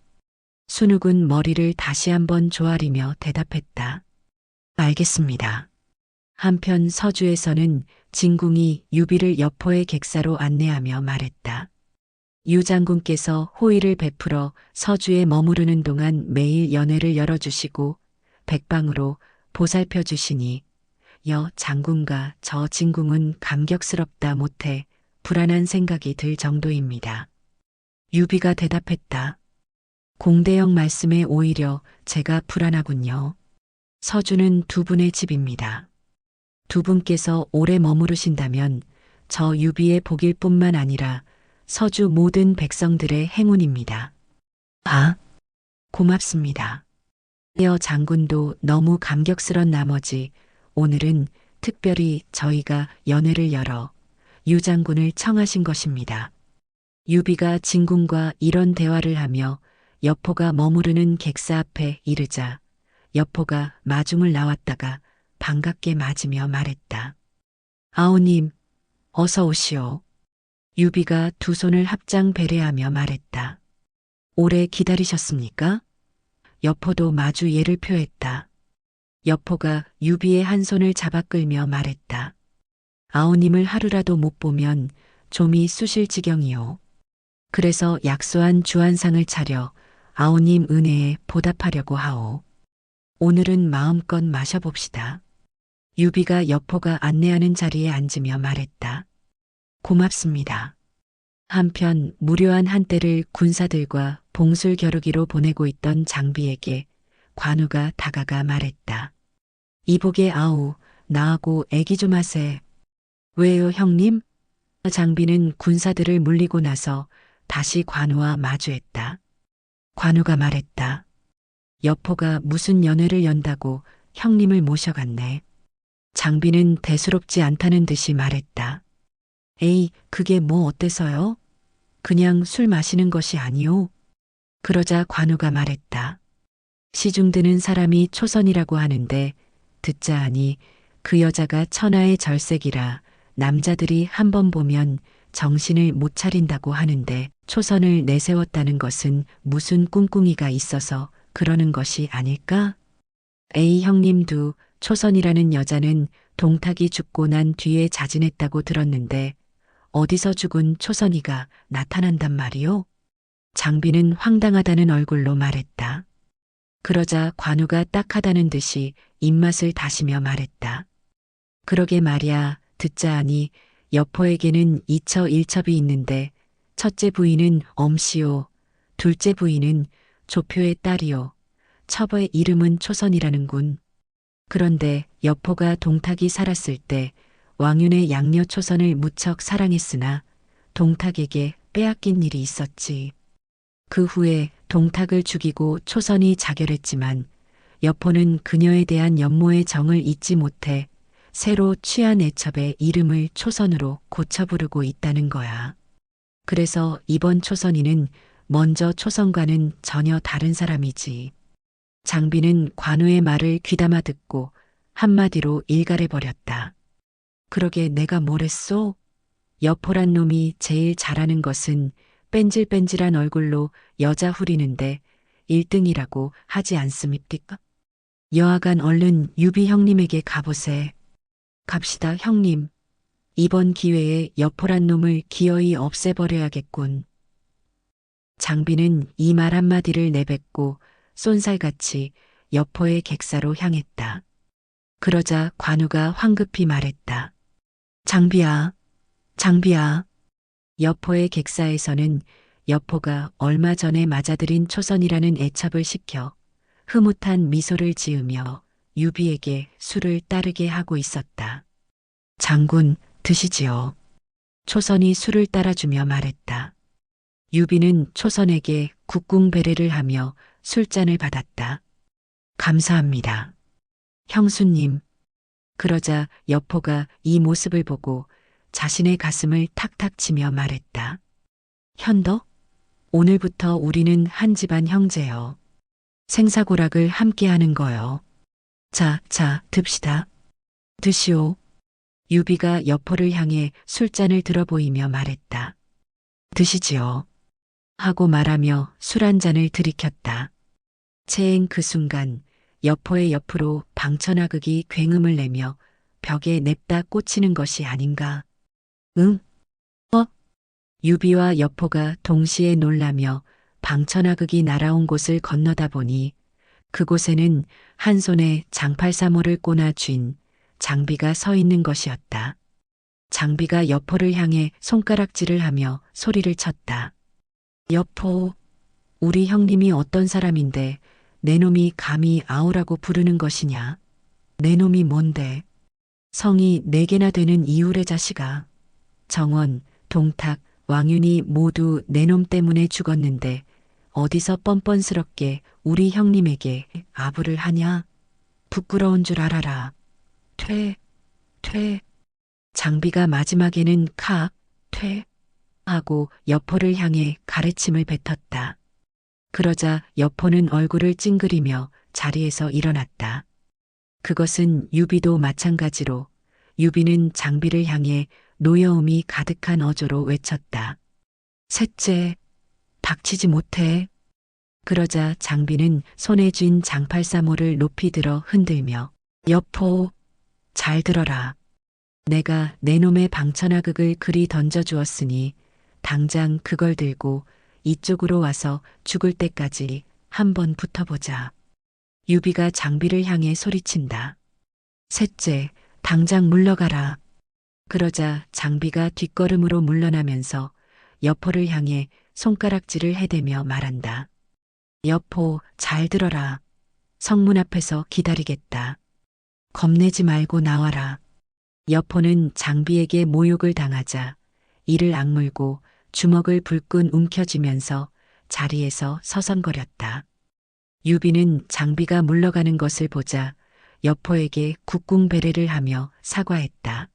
순욱은 머리를 다시 한번 조아리며 대답했다. 알겠습니다. 한편 서주에서는 진궁이 유비를 여포의 객사로 안내하며 말했다. 유 장군께서 호의를 베풀어 서주에 머무르는 동안 매일 연회를 열어주시고 백방으로 보살펴 주시니 여 장군과 저 진궁은 감격스럽다 못해 불안한 생각이 들 정도입니다. 유비가 대답했다. 공대영 말씀에 오히려 제가 불안하군요. 서주는 두 분의 집입니다. 두 분께서 오래 머무르신다면 저 유비의 복일 뿐만 아니라 서주 모든 백성들의 행운입니다. 아, 고맙습니다. 여 장군도 너무 감격스런 나머지 오늘은 특별히 저희가 연회를 열어 유 장군을 청하신 것입니다. 유비가 진군과 이런 대화를 하며 여포가 머무르는 객사 앞에 이르자 여포가 마중을 나왔다가 반갑게 맞으며 말했다. 아우님, 어서 오시오. 유비가 두 손을 합장 배례하며 말했다. 오래 기다리셨습니까? 여포도 마주 예를 표했다. 여포가 유비의 한 손을 잡아 끌며 말했다. 아우님을 하루라도 못 보면 좀이 쑤실 지경이오. 그래서 약소한 주안상을 차려 아우님 은혜에 보답하려고 하오. 오늘은 마음껏 마셔봅시다. 유비가 여포가 안내하는 자리에 앉으며 말했다. 고맙습니다. 한편 무료한 한때를 군사들과 봉술 겨루기로 보내고 있던 장비에게 관우가 다가가 말했다. 이복의 아우, 나하고 애기 좀 하세. 왜요, 형님? 장비는 군사들을 물리고 나서 다시 관우와 마주했다. 관우가 말했다. 여포가 무슨 연회를 연다고 형님을 모셔갔네. 장비는 대수롭지 않다는 듯이 말했다. 에이, 그게 뭐 어때서요? 그냥 술 마시는 것이 아니오. 그러자 관우가 말했다. 시중드는 사람이 초선이라고 하는데 듣자 하니 그 여자가 천하의 절색이라 남자들이 한 번 보면 정신을 못 차린다고 하는데 초선을 내세웠다는 것은 무슨 꿍꿍이가 있어서 그러는 것이 아닐까? 에이 형님도 초선이라는 여자는 동탁이 죽고 난 뒤에 자진했다고 들었는데 어디서 죽은 초선이가 나타난단 말이오? 장비는 황당하다는 얼굴로 말했다. 그러자 관우가 딱하다는 듯이 입맛을 다시며 말했다. 그러게 말이야, 듣자 하니 여포에게는 이처 일첩이 있는데 첫째 부인은 엄씨요, 둘째 부인은 조표의 딸이요, 첩의 이름은 초선이라는군. 그런데 여포가 동탁이 살았을 때 왕윤의 양녀 초선을 무척 사랑했으나 동탁에게 빼앗긴 일이 있었지. 그 후에 동탁을 죽이고 초선이 자결했지만 여포는 그녀에 대한 연모의 정을 잊지 못해 새로 취한 애첩의 이름을 초선으로 고쳐 부르고 있다는 거야. 그래서 이번 초선이는 먼저 초선과는 전혀 다른 사람이지. 장비는 관우의 말을 귀담아 듣고 한마디로 일갈해버렸다. 그러게 내가 뭘 했소? 여포란 놈이 제일 잘하는 것은 뺀질뺀질한 얼굴로 여자 후리는데 1등이라고 하지 않습니까? 여하간 얼른 유비 형님에게 가보세. 갑시다 형님. 이번 기회에 여포란 놈을 기어이 없애버려야겠군. 장비는 이 말 한마디를 내뱉고 쏜살같이 여포의 객사로 향했다. 그러자 관우가 황급히 말했다. 장비야, 장비야. 여포의 객사에서는 여포가 얼마 전에 맞아들인 초선이라는 애첩을 시켜 흐뭇한 미소를 지으며 유비에게 술을 따르게 하고 있었다. 장군, 드시지요. 초선이 술을 따라주며 말했다. 유비는 초선에게 국궁배례를 하며 술잔을 받았다. 감사합니다. 형수님. 그러자 여포가 이 모습을 보고 자신의 가슴을 탁탁 치며 말했다. 현덕? 오늘부터 우리는 한 집안 형제요. 생사고락을 함께 하는 거요. 자, 듭시다. 드시오. 유비가 여포를 향해 술잔을 들어 보이며 말했다. 드시지요. 하고 말하며 술 한 잔을 들이켰다. 채행 그 순간 여포의 옆으로 방천하극이 굉음을 내며 벽에 냅다 꽂히는 것이 아닌가. 응? 유비와 여포가 동시에 놀라며 방천하극이 날아온 곳을 건너다 보니 그곳에는 한 손에 장팔사모를 꼬나 쥔 장비가 서 있는 것이었다. 장비가 여포를 향해 손가락질을 하며 소리를 쳤다. 여포, 우리 형님이 어떤 사람인데 내 놈이 감히 아우라고 부르는 것이냐? 내 놈이 뭔데? 성이 4개나 되는 이울의 자식아. 정원, 동탁, 왕윤이 모두 내 놈 때문에 죽었는데 어디서 뻔뻔스럽게 우리 형님에게 아부를 하냐? 부끄러운 줄 알아라. 퇴. 장비가 마지막에는 퇴 하고 여포를 향해 가래침을 뱉었다. 그러자 여포는 얼굴을 찡그리며 자리에서 일어났다. 그것은 유비도 마찬가지로 유비는 장비를 향해 노여움이 가득한 어조로 외쳤다. 셋째, 닥치지 못해. 그러자 장비는 손에 쥔 장팔사모를 높이 들어 흔들며 여포, 잘 들어라. 내가 내 놈의 방천하극을 그리 던져주었으니 당장 그걸 들고 이쪽으로 와서 죽을 때까지 한번 붙어보자. 유비가 장비를 향해 소리친다. 셋째, 당장 물러가라. 그러자 장비가 뒷걸음으로 물러나면서 여포를 향해 손가락질을 해대며 말한다. 여포, 잘 들어라. 성문 앞에서 기다리겠다. 겁내지 말고 나와라. 여포는 장비에게 모욕을 당하자 이를 악물고 주먹을 불끈 움켜쥐면서 자리에서 서성거렸다. 유비는 장비가 물러가는 것을 보자 여포에게 국궁배례를 하며 사과했다.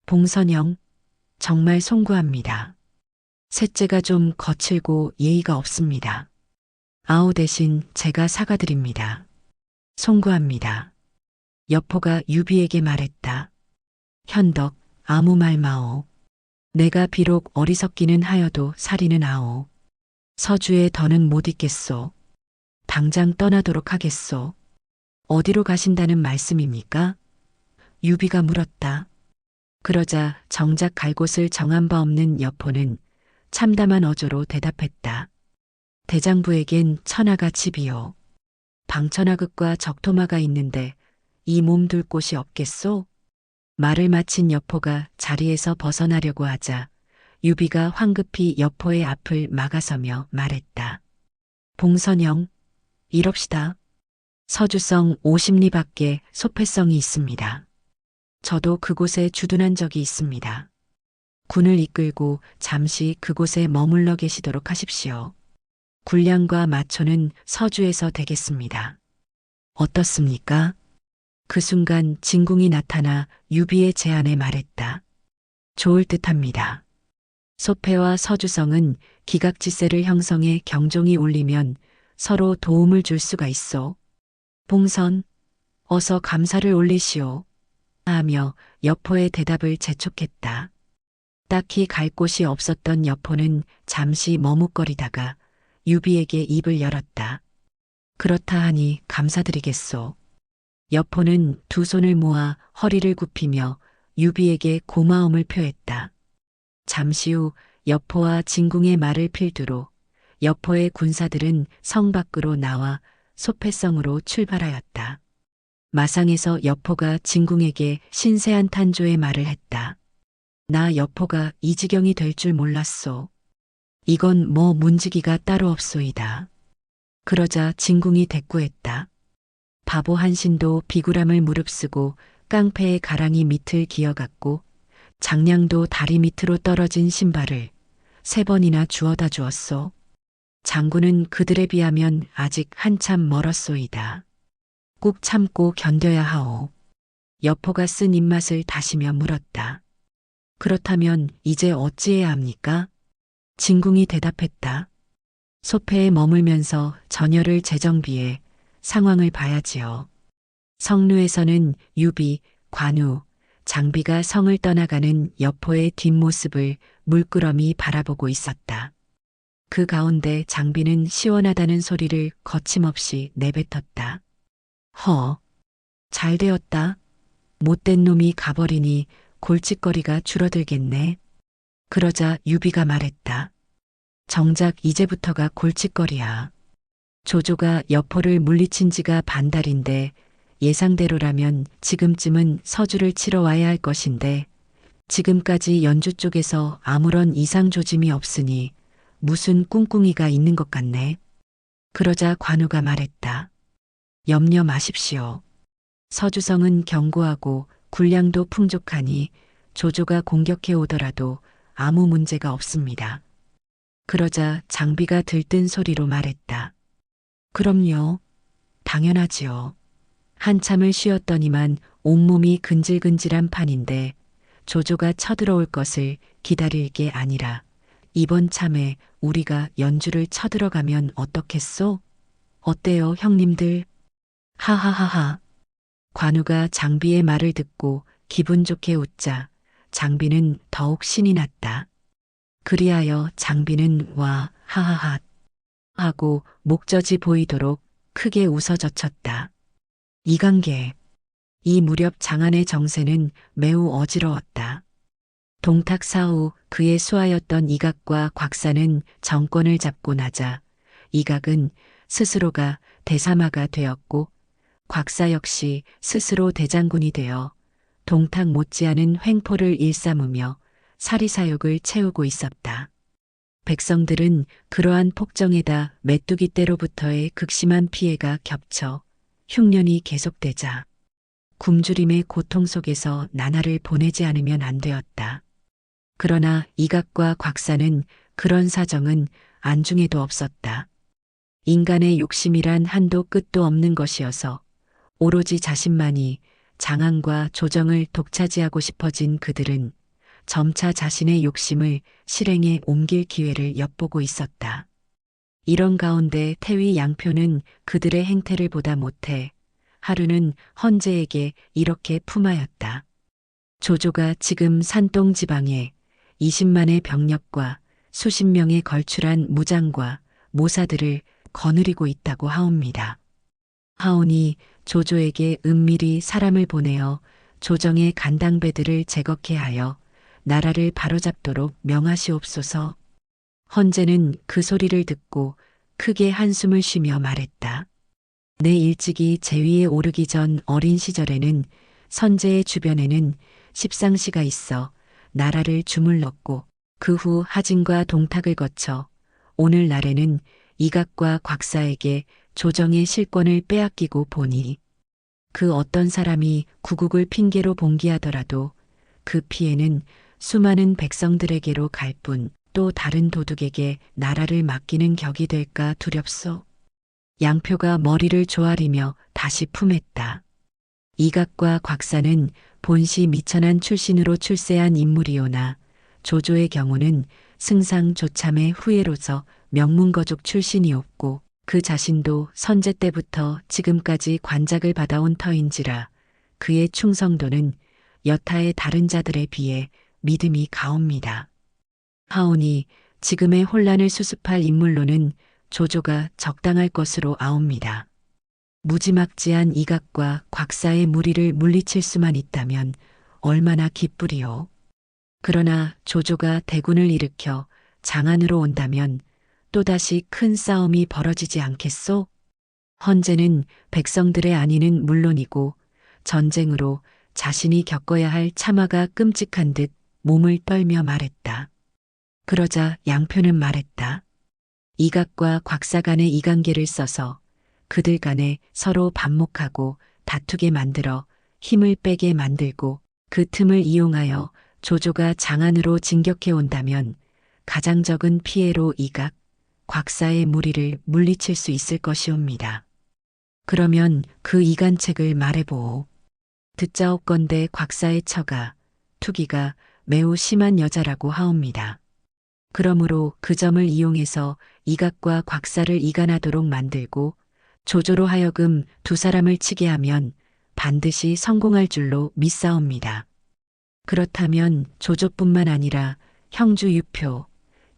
봉선영, 정말 송구합니다. 셋째가 좀 거칠고 예의가 없습니다. 아우 대신 제가 사과드립니다. 송구합니다. 여포가 유비에게 말했다. 현덕, 아무 말 마오. 내가 비록 어리석기는 하여도 살이는 아오. 서주에 더는 못 있겠소. 당장 떠나도록 하겠소. 어디로 가신다는 말씀입니까? 유비가 물었다. 그러자 정작 갈 곳을 정한 바 없는 여포는 참담한 어조로 대답했다. 대장부에겐 천하가 집이요. 방천하극과 적토마가 있는데 이 몸 둘 곳이 없겠소? 말을 마친 여포가 자리에서 벗어나려고 하자 유비가 황급히 여포의 앞을 막아서며 말했다. 봉선영, 이럽시다. 서주성 50리 밖에 소패성이 있습니다. 저도 그곳에 주둔한 적이 있습니다. 군을 이끌고 잠시 그곳에 머물러 계시도록 하십시오. 군량과 마초는 서주에서 되겠습니다. 어떻습니까? 그 순간 진궁이 나타나 유비의 제안에 말했다. 좋을 듯합니다. 소패와 서주성은 기각지세를 형성해 경종이 울리면 서로 도움을 줄 수가 있어. 봉선, 어서 감사를 올리시오. 하며 여포의 대답을 재촉했다. 딱히 갈 곳이 없었던 여포는 잠시 머뭇거리다가 유비에게 입을 열었다. 그렇다 하니 감사드리겠소. 여포는 두 손을 모아 허리를 굽히며 유비에게 고마움을 표했다. 잠시 후 여포와 진궁의 말을 필두로 여포의 군사들은 성 밖으로 나와 소패성으로 출발하였다. 마상에서 여포가 진궁에게 신세한 탄조의 말을 했다. 나 여포가 이 지경이 될 줄 몰랐소. 이건 뭐 문지기가 따로 없소이다. 그러자 진궁이 대꾸했다. 바보 한신도 비굴함을 무릅쓰고 깡패의 가랑이 밑을 기어갔고 장량도 다리 밑으로 떨어진 신발을 3번이나 주워다 주었소. 장군은 그들에 비하면 아직 한참 멀었소이다. 꾹 참고 견뎌야 하오. 여포가 쓴 입맛을 다시며 물었다. 그렇다면 이제 어찌해야 합니까? 진궁이 대답했다. 소패에 머물면서 전열을 재정비해 상황을 봐야지요. 성루에서는 유비, 관우, 장비가 성을 떠나가는 여포의 뒷모습을 물끄러미 바라보고 있었다. 그 가운데 장비는 시원하다는 소리를 거침없이 내뱉었다. 잘 되었다. 못된 놈이 가버리니 골칫거리가 줄어들겠네. 그러자 유비가 말했다. 정작 이제부터가 골칫거리야. 조조가 여포를 물리친 지가 반달인데 예상대로라면 지금쯤은 서주를 치러 와야 할 것인데 지금까지 연주 쪽에서 아무런 이상 조짐이 없으니 무슨 꿍꿍이가 있는 것 같네. 그러자 관우가 말했다. 염려 마십시오. 서주성은 견고하고 군량도 풍족하니 조조가 공격해 오더라도 아무 문제가 없습니다. 그러자 장비가 들뜬 소리로 말했다. 그럼요. 당연하지요. 한참을 쉬었더니만 온몸이 근질근질한 판인데 조조가 쳐들어올 것을 기다릴 게 아니라 이번 참에 우리가 연주를 쳐들어가면 어떻겠소? 어때요, 형님들? 하하하하. 관우가 장비의 말을 듣고 기분 좋게 웃자 장비는 더욱 신이 났다. 그리하여 장비는 와 하하하 하고 목젖이 보이도록 크게 웃어젖혔다. 이관계. 이 무렵 장안의 정세는 매우 어지러웠다. 동탁 사후 그의 수하였던 이각과 곽사는 정권을 잡고 나자 이각은 스스로가 대사마가 되었고 곽사 역시 스스로 대장군이 되어 동탁 못지않은 횡포를 일삼으며 사리사욕을 채우고 있었다. 백성들은 그러한 폭정에다 메뚜기 떼로부터의 극심한 피해가 겹쳐 흉년이 계속되자 굶주림의 고통 속에서 나날을 보내지 않으면 안 되었다. 그러나 이각과 곽사는 그런 사정은 안중에도 없었다. 인간의 욕심이란 한도 끝도 없는 것이어서 오로지 자신만이 장안과 조정을 독차지하고 싶어진 그들은 점차 자신의 욕심을 실행에 옮길 기회를 엿보고 있었다. 이런 가운데 태위 양표는 그들의 행태를 보다 못해 하루는 헌제에게 이렇게 품하였다. 조조가 지금 산동 지방에 20만의 병력과 수십 명의 걸출한 무장과 모사들을 거느리고 있다고 하옵니다. 하오니 조조에게 은밀히 사람을 보내어 조정의 간당배들을 제거케 하여 나라를 바로잡도록 명하시옵소서. 헌제는 그 소리를 듣고 크게 한숨을 쉬며 말했다. 내 일찍이 제위에 오르기 전 어린 시절에는 선제의 주변에는 십상시가 있어 나라를 주물렀고 그 후 하진과 동탁을 거쳐 오늘날에는 이각과 곽사에게 조정의 실권을 빼앗기고 보니 그 어떤 사람이 구국을 핑계로 봉기하더라도 그 피해는 수많은 백성들에게로 갈 뿐 또 다른 도둑에게 나라를 맡기는 격이 될까 두렵소. 양표가 머리를 조아리며 다시 품했다. 이각과 곽사는 본시 미천한 출신으로 출세한 인물이오나 조조의 경우는 승상조참의 후예로서 명문거족 출신이었고 그 자신도 선제 때부터 지금까지 관작을 받아온 터인지라 그의 충성도는 여타의 다른 자들에 비해 믿음이 가옵니다. 하오니 지금의 혼란을 수습할 인물로는 조조가 적당할 것으로 아옵니다. 무지막지한 이각과 곽사의 무리를 물리칠 수만 있다면 얼마나 기쁘리요. 그러나 조조가 대군을 일으켜 장안으로 온다면 또다시 큰 싸움이 벌어지지 않겠소? 헌제는 백성들의 안위는 물론이고 전쟁으로 자신이 겪어야 할 참화가 끔찍한 듯 몸을 떨며 말했다. 그러자 양표는 말했다. 이각과 곽사 간의 이관계를 써서 그들 간에 서로 반목하고 다투게 만들어 힘을 빼게 만들고 그 틈을 이용하여 조조가 장안으로 진격해 온다면 가장 적은 피해로 이각, 곽사의 무리를 물리칠 수 있을 것이옵니다. 그러면 그 이간책을 말해보오. 듣자옵건대 곽사의 처가, 투기가 매우 심한 여자라고 하옵니다. 그러므로 그 점을 이용해서 이각과 곽사를 이간하도록 만들고 조조로 하여금 두 사람을 치게 하면 반드시 성공할 줄로 믿사옵니다. 그렇다면 조조뿐만 아니라 형주 유표,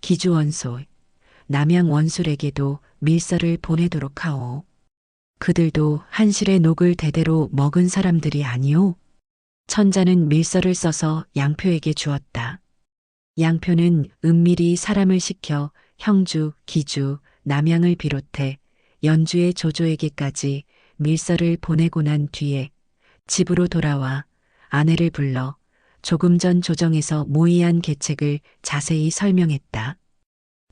기주 원소, 남양 원술에게도 밀서를 보내도록 하오. 그들도 한실의 녹을 대대로 먹은 사람들이 아니오. 천자는 밀서를 써서 양표에게 주었다. 양표는 은밀히 사람을 시켜 형주, 기주, 남양을 비롯해 연주의 조조에게까지 밀서를 보내고 난 뒤에 집으로 돌아와 아내를 불러 조금 전 조정에서 모의한 계책을 자세히 설명했다.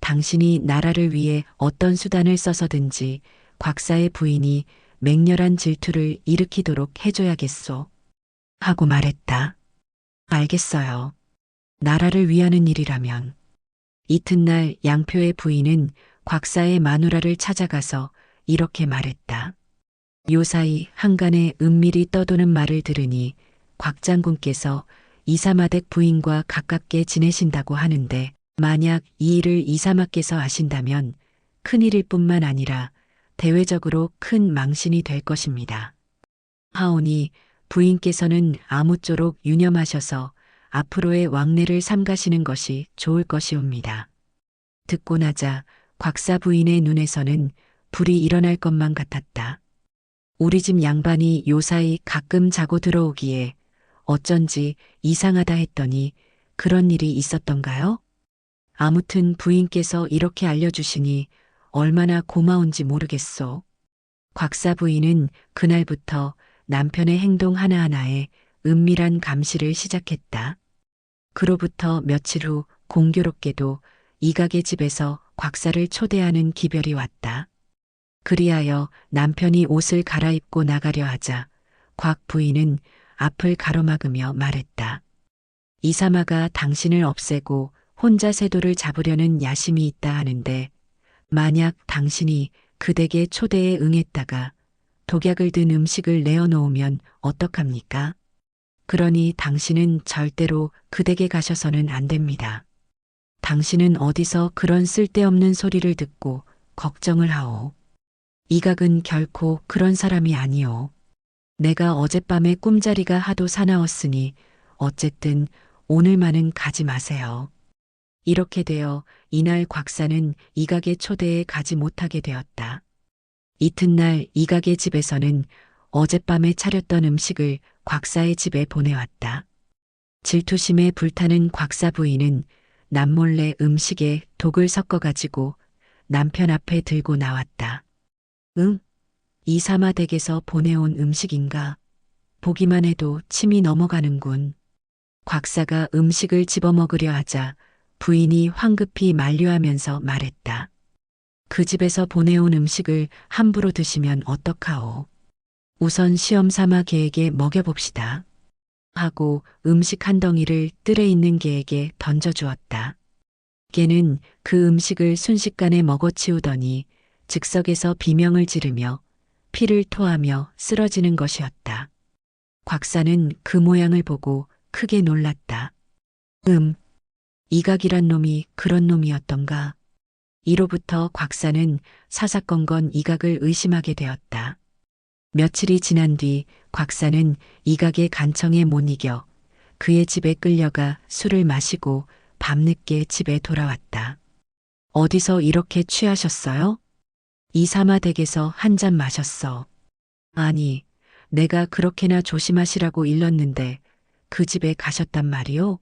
당신이 나라를 위해 어떤 수단을 써서든지 곽사의 부인이 맹렬한 질투를 일으키도록 해줘야겠소. 하고 말했다. 알겠어요. 나라를 위하는 일이라면. 이튿날 양표의 부인은 곽사의 마누라를 찾아가서 이렇게 말했다. 요사이 한간에 은밀히 떠도는 말을 들으니 곽 장군께서 이사마댁 부인과 가깝게 지내신다고 하는데 만약 이 일을 이사마께서 아신다면 큰일일 뿐만 아니라 대외적으로 큰 망신이 될 것입니다. 하오니 부인께서는 아무쪼록 유념하셔서 앞으로의 왕래를 삼가시는 것이 좋을 것이옵니다. 듣고 나자 곽사 부인의 눈에서는 불이 일어날 것만 같았다. 우리 집 양반이 요사이 가끔 자고 들어오기에 어쩐지 이상하다 했더니 그런 일이 있었던가요? 아무튼 부인께서 이렇게 알려주시니 얼마나 고마운지 모르겠소. 곽사 부인은 그날부터 남편의 행동 하나하나에 은밀한 감시를 시작했다. 그로부터 며칠 후 공교롭게도 이각의 집에서 곽사를 초대하는 기별이 왔다. 그리하여 남편이 옷을 갈아입고 나가려 하자 곽 부인은 앞을 가로막으며 말했다. 이사마가 당신을 없애고 혼자 세도를 잡으려는 야심이 있다 하는데 만약 당신이 그댁의 초대에 응했다가 독약을 든 음식을 내어놓으면 어떡합니까? 그러니 당신은 절대로 그댁에 가셔서는 안 됩니다. 당신은 어디서 그런 쓸데없는 소리를 듣고 걱정을 하오. 이각은 결코 그런 사람이 아니오. 내가 어젯밤에 꿈자리가 하도 사나웠으니 어쨌든 오늘만은 가지 마세요. 이렇게 되어 이날 곽사는 이각의 초대에 가지 못하게 되었다. 이튿날 이각의 집에서는 어젯밤에 차렸던 음식을 곽사의 집에 보내왔다. 질투심에 불타는 곽사 부인은 남몰래 음식에 독을 섞어가지고 남편 앞에 들고 나왔다. 응? 이사마 댁에서 보내온 음식인가? 보기만 해도 침이 넘어가는군. 곽사가 음식을 집어먹으려 하자 부인이 황급히 만류하면서 말했다. 그 집에서 보내온 음식을 함부로 드시면 어떡하오. 우선 시험 삼아 개에게 먹여봅시다. 하고 음식 한 덩이를 뜰에 있는 개에게 던져주었다. 개는 그 음식을 순식간에 먹어치우더니 즉석에서 비명을 지르며 피를 토하며 쓰러지는 것이었다. 곽사는 그 모양을 보고 크게 놀랐다. 이각이란 놈이 그런 놈이었던가. 이로부터 곽사는 사사건건 이각을 의심하게 되었다. 며칠이 지난 뒤 곽사는 이각의 간청에 못 이겨 그의 집에 끌려가 술을 마시고 밤늦게 집에 돌아왔다. 어디서 이렇게 취하셨어요? 이사마 댁에서 한 잔 마셨어. 아니, 내가 그렇게나 조심하시라고 일렀는데 그 집에 가셨단 말이오?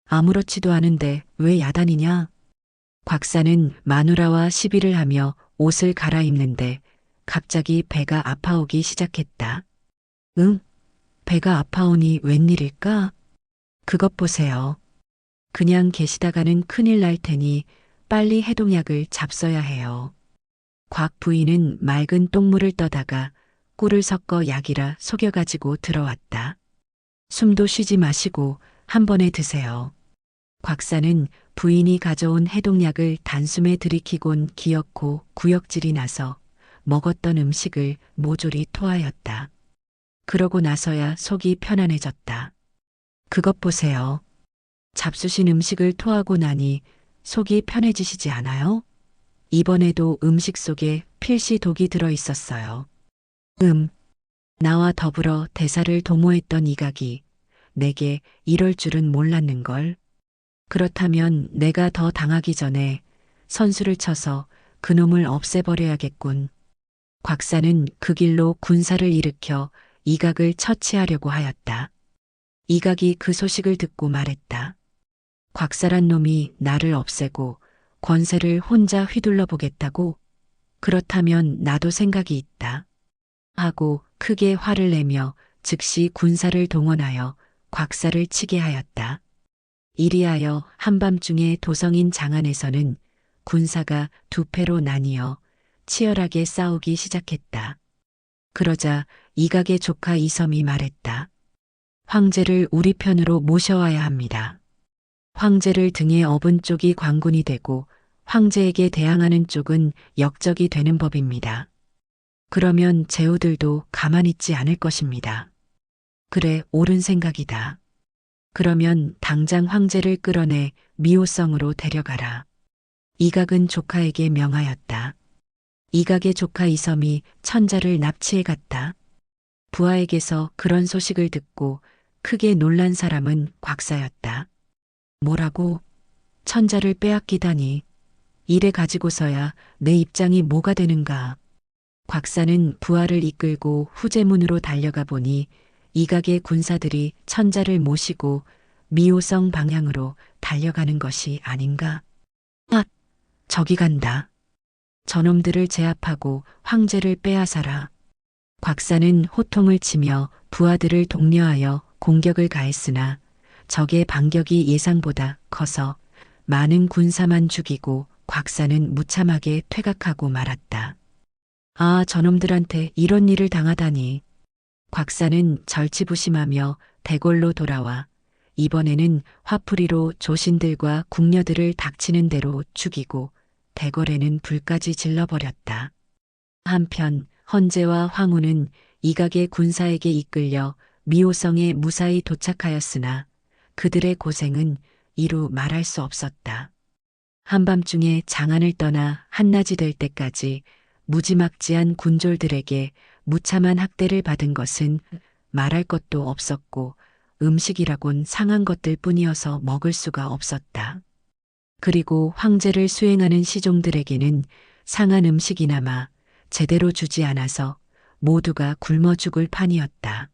아무렇지도 않은데 왜 야단이냐? 곽사는 마누라와 시비를 하며 옷을 갈아입는데 갑자기 배가 아파오기 시작했다. 배가 아파오니 웬일일까? 그것 보세요. 그냥 계시다가는 큰일 날 테니 빨리 해동약을 잡숴야 해요. 곽 부인은 맑은 똥물을 떠다가 꿀을 섞어 약이라 속여가지고 들어왔다. 숨도 쉬지 마시고 한 번에 드세요. 곽사는 부인이 가져온 해동약을 단숨에 들이키곤 기어코 구역질이 나서 먹었던 음식을 모조리 토하였다. 그러고 나서야 속이 편안해졌다. 그것 보세요. 잡수신 음식을 토하고 나니 속이 편해지시지 않아요? 이번에도 음식 속에 필시 독이 들어 있었어요. 나와 더불어 대사를 도모했던 이각이 내게 이럴 줄은 몰랐는걸. 그렇다면 내가 더 당하기 전에 선수를 쳐서 그놈을 없애버려야겠군. 곽사는 그 길로 군사를 일으켜 이각을 처치하려고 하였다. 이각이 그 소식을 듣고 말했다. 곽사란 놈이 나를 없애고 권세를 혼자 휘둘러 보겠다고? 그렇다면 나도 생각이 있다. 하고 크게 화를 내며 즉시 군사를 동원하여 곽사를 치게 하였다. 이리하여 한밤중에 도성인 장안에서는 군사가 두 패로 나뉘어 치열하게 싸우기 시작했다. 그러자 이각의 조카 이섬이 말했다. 황제를 우리 편으로 모셔와야 합니다. 황제를 등에 업은 쪽이 관군이 되고 황제에게 대항하는 쪽은 역적이 되는 법입니다. 그러면 제후들도 가만히 있지 않을 것입니다. 그래, 옳은 생각이다. 그러면 당장 황제를 끌어내 미호성으로 데려가라. 이각은 조카에게 명하였다. 이각의 조카 이섬이 천자를 납치해 갔다. 부하에게서 그런 소식을 듣고 크게 놀란 사람은 곽사였다. 뭐라고? 천자를 빼앗기다니. 이래 가지고서야 내 입장이 뭐가 되는가. 곽사는 부하를 이끌고 후제문으로 달려가 보니 이각의 군사들이 천자를 모시고 미호성 방향으로 달려가는 것이 아닌가. 아, 저기 간다. 저놈들을 제압하고 황제를 빼앗아라. 곽사는 호통을 치며 부하들을 독려하여 공격을 가했으나 적의 반격이 예상보다 커서 많은 군사만 죽이고 곽사는 무참하게 퇴각하고 말았다. 아, 저놈들한테 이런 일을 당하다니. 곽사는 절치부심하며 대궐로 돌아와 이번에는 화풀이로 조신들과 궁녀들을 닥치는 대로 죽이고 대궐에는 불까지 질러버렸다. 한편 헌제와 황후는 이각의 군사에게 이끌려 미호성에 무사히 도착하였으나 그들의 고생은 이루 말할 수 없었다. 한밤중에 장안을 떠나 한낮이 될 때까지 무지막지한 군졸들에게 무참한 학대를 받은 것은 말할 것도 없었고 음식이라곤 상한 것들 뿐이어서 먹을 수가 없었다. 그리고 황제를 수행하는 시종들에게는 상한 음식이나마 제대로 주지 않아서 모두가 굶어 죽을 판이었다.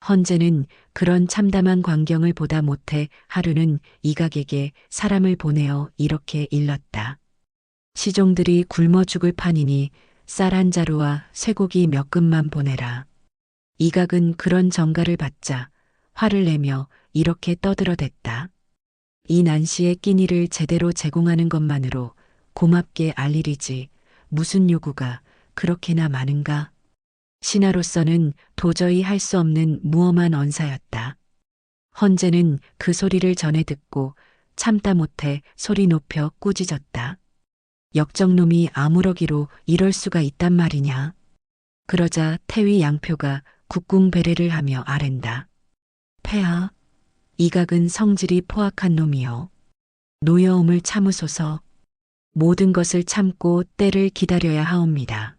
헌제는 그런 참담한 광경을 보다 못해 하루는 이각에게 사람을 보내어 이렇게 일렀다. 시종들이 굶어 죽을 판이니 쌀 한 자루와 쇠고기 몇 근만 보내라. 이각은 그런 전가를 받자 화를 내며 이렇게 떠들어댔다. 이 난시의 끼니를 제대로 제공하는 것만으로 고맙게 알 일이지 무슨 요구가 그렇게나 많은가? 신하로서는 도저히 할 수 없는 무엄한 언사였다. 헌제는 그 소리를 전해 듣고 참다 못해 소리 높여 꾸짖었다. 역적놈이 아무러기로 이럴 수가 있단 말이냐. 그러자 태위 양표가 국궁배례를 하며 아랜다. 폐하, 이각은 성질이 포악한 놈이요. 노여움을 참으소서. 모든 것을 참고 때를 기다려야 하옵니다.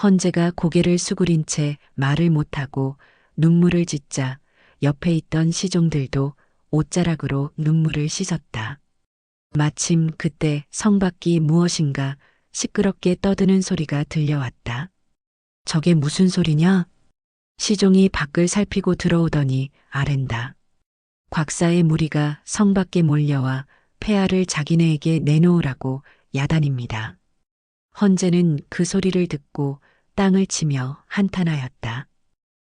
헌제가 고개를 수그린 채 말을 못하고 눈물을 짓자 옆에 있던 시종들도 옷자락으로 눈물을 씻었다. 마침 그때 성 밖이 무엇인가 시끄럽게 떠드는 소리가 들려왔다. 저게 무슨 소리냐? 시종이 밖을 살피고 들어오더니 아랜다. 곽사의 무리가 성 밖에 몰려와 폐하를 자기네에게 내놓으라고 야단입니다. 헌제는 그 소리를 듣고 땅을 치며 한탄하였다.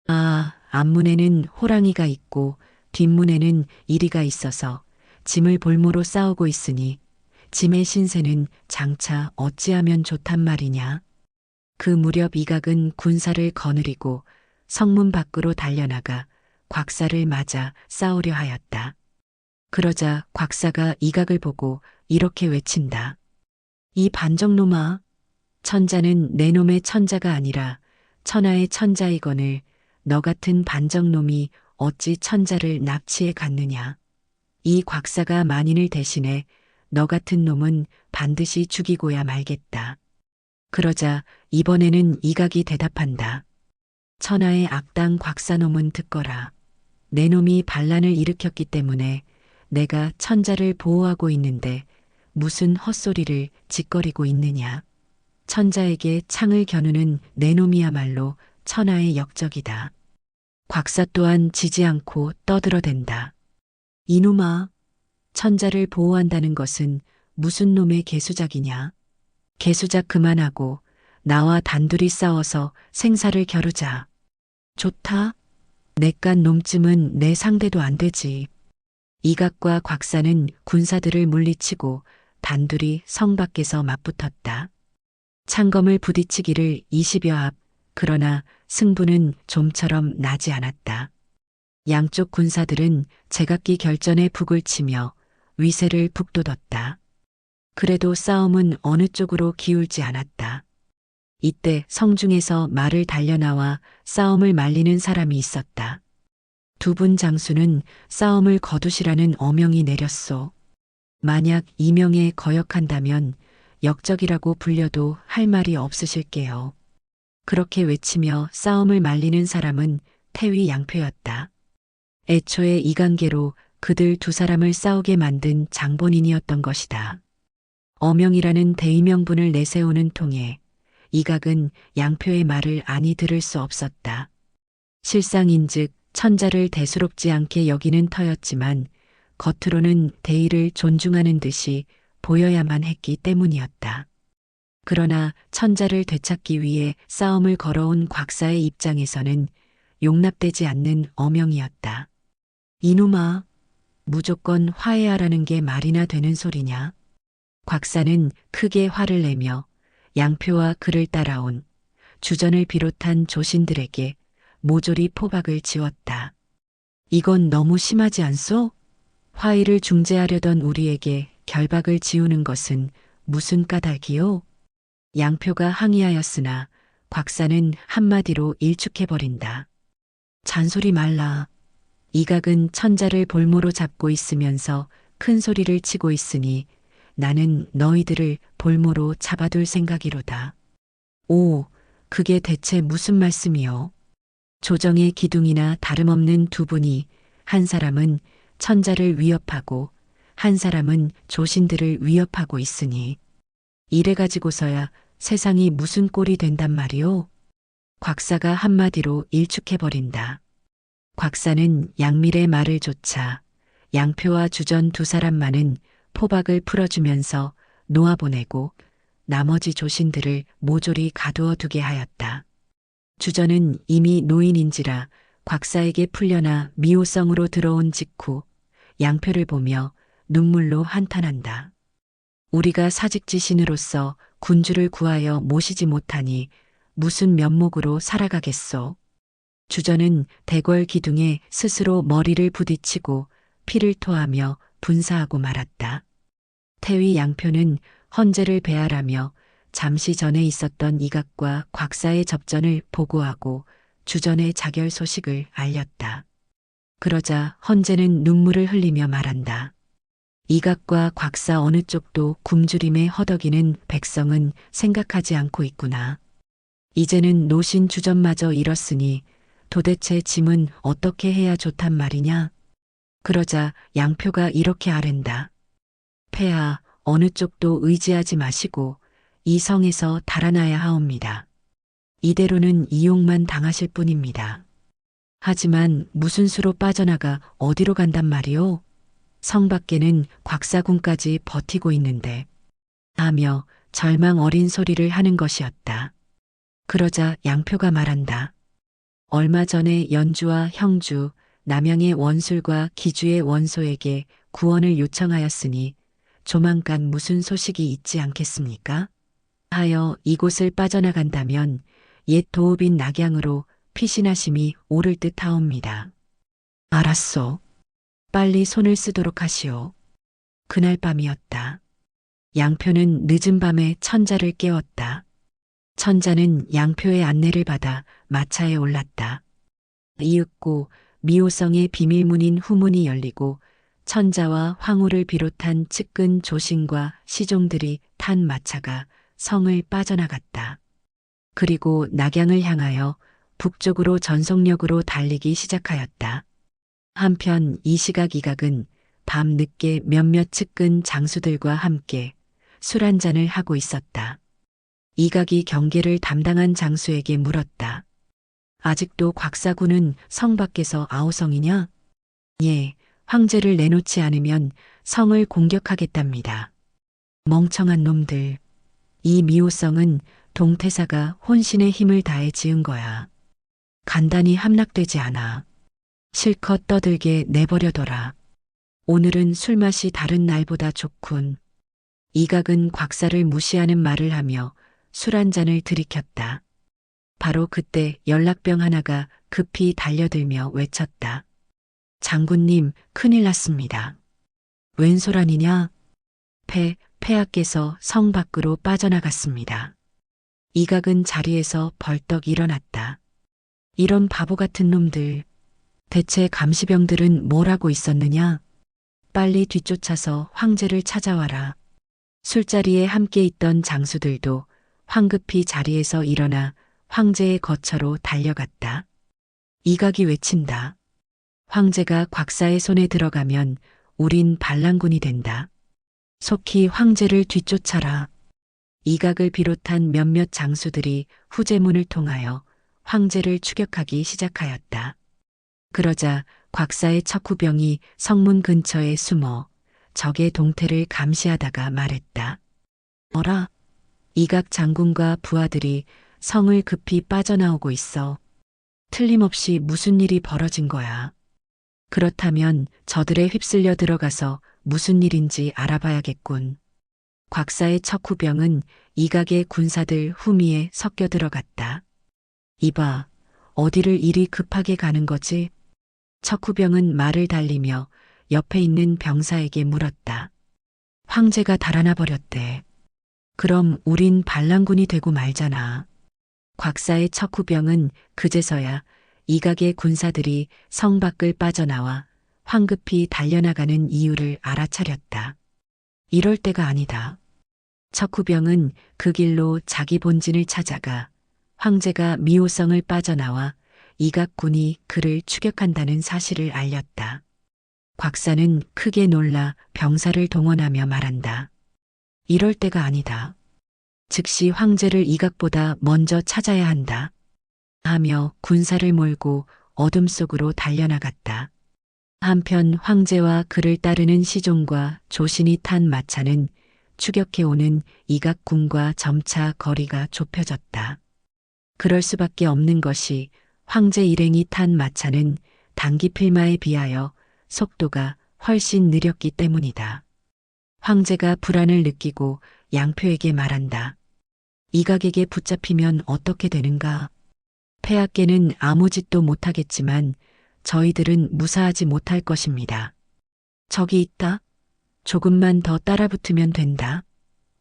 아, 앞문에는 호랑이가 있고 뒷문에는 이리가 있어서 짐을 볼모로 싸우고 있으니 짐의 신세는 장차 어찌하면 좋단 말이냐. 그 무렵 이각은 군사를 거느리고 성문 밖으로 달려나가 곽사를 맞아 싸우려 하였다. 그러자 곽사가 이각을 보고 이렇게 외친다. 이 반정놈아, 천자는 내 놈의 천자가 아니라 천하의 천자이거늘 너 같은 반정놈이 어찌 천자를 납치해 갔느냐. 이 곽사가 만인을 대신해 너 같은 놈은 반드시 죽이고야 말겠다. 그러자 이번에는 이각이 대답한다. 천하의 악당 곽사놈은 듣거라. 내 놈이 반란을 일으켰기 때문에 내가 천자를 보호하고 있는데 무슨 헛소리를 짓거리고 있느냐. 천자에게 창을 겨누는 내 놈이야말로 천하의 역적이다. 곽사 또한 지지 않고 떠들어댄다. 이놈아, 천자를 보호한다는 것은 무슨 놈의 개수작이냐. 개수작 그만하고 나와 단둘이 싸워서 생사를 겨루자. 좋다. 내깟 놈쯤은 내 상대도 안 되지. 이각과 곽사는 군사들을 물리치고 단둘이 성 밖에서 맞붙었다. 창검을 부딪히기를 20여 합, 그러나 승부는 좀처럼 나지 않았다. 양쪽 군사들은 제각기 결전에 북을 치며 위세를 북돋웠다. 그래도 싸움은 어느 쪽으로 기울지 않았다. 이때 성중에서 말을 달려나와 싸움을 말리는 사람이 있었다. 두 분 장수는 싸움을 거두시라는 어명이 내렸소. 만약 이명에 거역한다면 역적이라고 불려도 할 말이 없으실게요. 그렇게 외치며 싸움을 말리는 사람은 태위 양표였다. 애초에 이 관계로 그들 두 사람을 싸우게 만든 장본인이었던 것이다. 어명이라는 대의명분을 내세우는 통에 이각은 양표의 말을 아니 들을 수 없었다. 실상인즉 천자를 대수롭지 않게 여기는 터였지만 겉으로는 대의를 존중하는 듯이 보여야만 했기 때문이었다. 그러나 천자를 되찾기 위해 싸움을 걸어온 곽사의 입장에서는 용납되지 않는 어명이었다. 이놈아, 무조건 화해하라는 게 말이나 되는 소리냐. 곽사는 크게 화를 내며 양표와 그를 따라온 주전을 비롯한 조신들에게 모조리 포박을 지웠다. 이건 너무 심하지 않소? 화의를 중재하려던 우리에게 결박을 지우는 것은 무슨 까닭이요? 양표가 항의하였으나 곽사는 한마디로 일축해버린다. 잔소리 말라. 이각은 천자를 볼모로 잡고 있으면서 큰 소리를 치고 있으니 나는 너희들을 볼모로 잡아둘 생각이로다. 오, 그게 대체 무슨 말씀이요? 조정의 기둥이나 다름없는 두 분이 한 사람은 천자를 위협하고 한 사람은 조신들을 위협하고 있으니 이래 가지고서야 세상이 무슨 꼴이 된단 말이오? 곽사가 한마디로 일축해버린다. 곽사는 양밀의 말을 조차 양표와 주전 두 사람만은 포박을 풀어주면서 놓아보내고 나머지 조신들을 모조리 가두어 두게 하였다. 주전은 이미 노인인지라 곽사에게 풀려나 미호성으로 들어온 직후 양표를 보며 눈물로 한탄한다. 우리가 사직지신으로서 군주를 구하여 모시지 못하니 무슨 면목으로 살아가겠소. 주전은 대궐 기둥에 스스로 머리를 부딪히고 피를 토하며 분사하고 말았다. 태위 양표는 헌재를 배알하며 잠시 전에 있었던 이각과 곽사의 접전을 보고하고 주전의 자결 소식을 알렸다. 그러자 헌재는 눈물을 흘리며 말한다. 이각과 곽사 어느 쪽도 굶주림에 허덕이는 백성은 생각하지 않고 있구나. 이제는 노신 주전마저 잃었으니 도대체 짐은 어떻게 해야 좋단 말이냐? 그러자 양표가 이렇게 아랜다. 폐하, 어느 쪽도 의지하지 마시고 이 성에서 달아나야 하옵니다. 이대로는 이용만 당하실 뿐입니다. 하지만 무슨 수로 빠져나가 어디로 간단 말이오? 성 밖에는 곽사군까지 버티고 있는데 하며 절망 어린 소리를 하는 것이었다. 그러자 양표가 말한다. 얼마 전에 연주와 형주, 남양의 원술과 기주의 원소에게 구원을 요청하였으니 조만간 무슨 소식이 있지 않겠습니까? 하여 이곳을 빠져나간다면 옛 도읍인 낙양으로 피신하심이 오를 듯 하옵니다. 알았소. 빨리 손을 쓰도록 하시오. 그날 밤이었다. 양표는 늦은 밤에 천자를 깨웠다. 천자는 양표의 안내를 받아 마차에 올랐다. 이윽고 미호성의 비밀문인 후문이 열리고 천자와 황후를 비롯한 측근 조신과 시종들이 탄 마차가 성을 빠져나갔다. 그리고 낙양을 향하여 북쪽으로 전속력으로 달리기 시작하였다. 한편 이 시각 이각은 밤 늦게 몇몇 측근 장수들과 함께 술 한잔을 하고 있었다. 이각이 경계를 담당한 장수에게 물었다. 아직도 곽사군은 성 밖에서 아우성이냐? 예, 황제를 내놓지 않으면 성을 공격하겠답니다. 멍청한 놈들. 이 미호성은 동태사가 혼신의 힘을 다해 지은 거야. 간단히 함락되지 않아. 실컷 떠들게 내버려둬라. 오늘은 술맛이 다른 날보다 좋군. 이각은 곽사를 무시하는 말을 하며 술 한 잔을 들이켰다. 바로 그때 연락병 하나가 급히 달려들며 외쳤다. 장군님, 큰일 났습니다. 웬 소란이냐? 폐하께서 성 밖으로 빠져나갔습니다. 이각은 자리에서 벌떡 일어났다. 이런 바보 같은 놈들. 대체 감시병들은 뭘 하고 있었느냐? 빨리 뒤쫓아서 황제를 찾아와라. 술자리에 함께 있던 장수들도 황급히 자리에서 일어나 황제의 거처로 달려갔다. 이각이 외친다. 황제가 곽사의 손에 들어가면 우린 반란군이 된다. 속히 황제를 뒤쫓아라. 이각을 비롯한 몇몇 장수들이 후제문을 통하여 황제를 추격하기 시작하였다. 그러자 곽사의 척후병이 성문 근처에 숨어 적의 동태를 감시하다가 말했다. 어라? 이각 장군과 부하들이 성을 급히 빠져나오고 있어. 틀림없이 무슨 일이 벌어진 거야. 그렇다면 저들에 휩쓸려 들어가서 무슨 일인지 알아봐야겠군. 곽사의 척후병은 이각의 군사들 후미에 섞여 들어갔다. 이봐, 어디를 이리 급하게 가는 거지? 척후병은 말을 달리며 옆에 있는 병사에게 물었다. 황제가 달아나 버렸대. 그럼 우린 반란군이 되고 말잖아. 곽사의 척후병은 그제서야 이각의 군사들이 성 밖을 빠져나와 황급히 달려나가는 이유를 알아차렸다. 이럴 때가 아니다. 척후병은 그 길로 자기 본진을 찾아가 황제가 미호성을 빠져나와 이각군이 그를 추격한다는 사실을 알렸다. 곽사는 크게 놀라 병사를 동원하며 말한다. 이럴 때가 아니다. 즉시 황제를 이각보다 먼저 찾아야 한다. 하며 군사를 몰고 어둠 속으로 달려나갔다. 한편 황제와 그를 따르는 시종과 조신이 탄 마차는 추격해오는 이각군과 점차 거리가 좁혀졌다. 그럴 수밖에 없는 것이 황제 일행이 탄 마차는 단기 필마에 비하여 속도가 훨씬 느렸기 때문이다. 황제가 불안을 느끼고 양표에게 말한다. 이각에게 붙잡히면 어떻게 되는가? 폐하께는 아무 짓도 못하겠지만 저희들은 무사하지 못할 것입니다. 저기 있다. 조금만 더 따라붙으면 된다.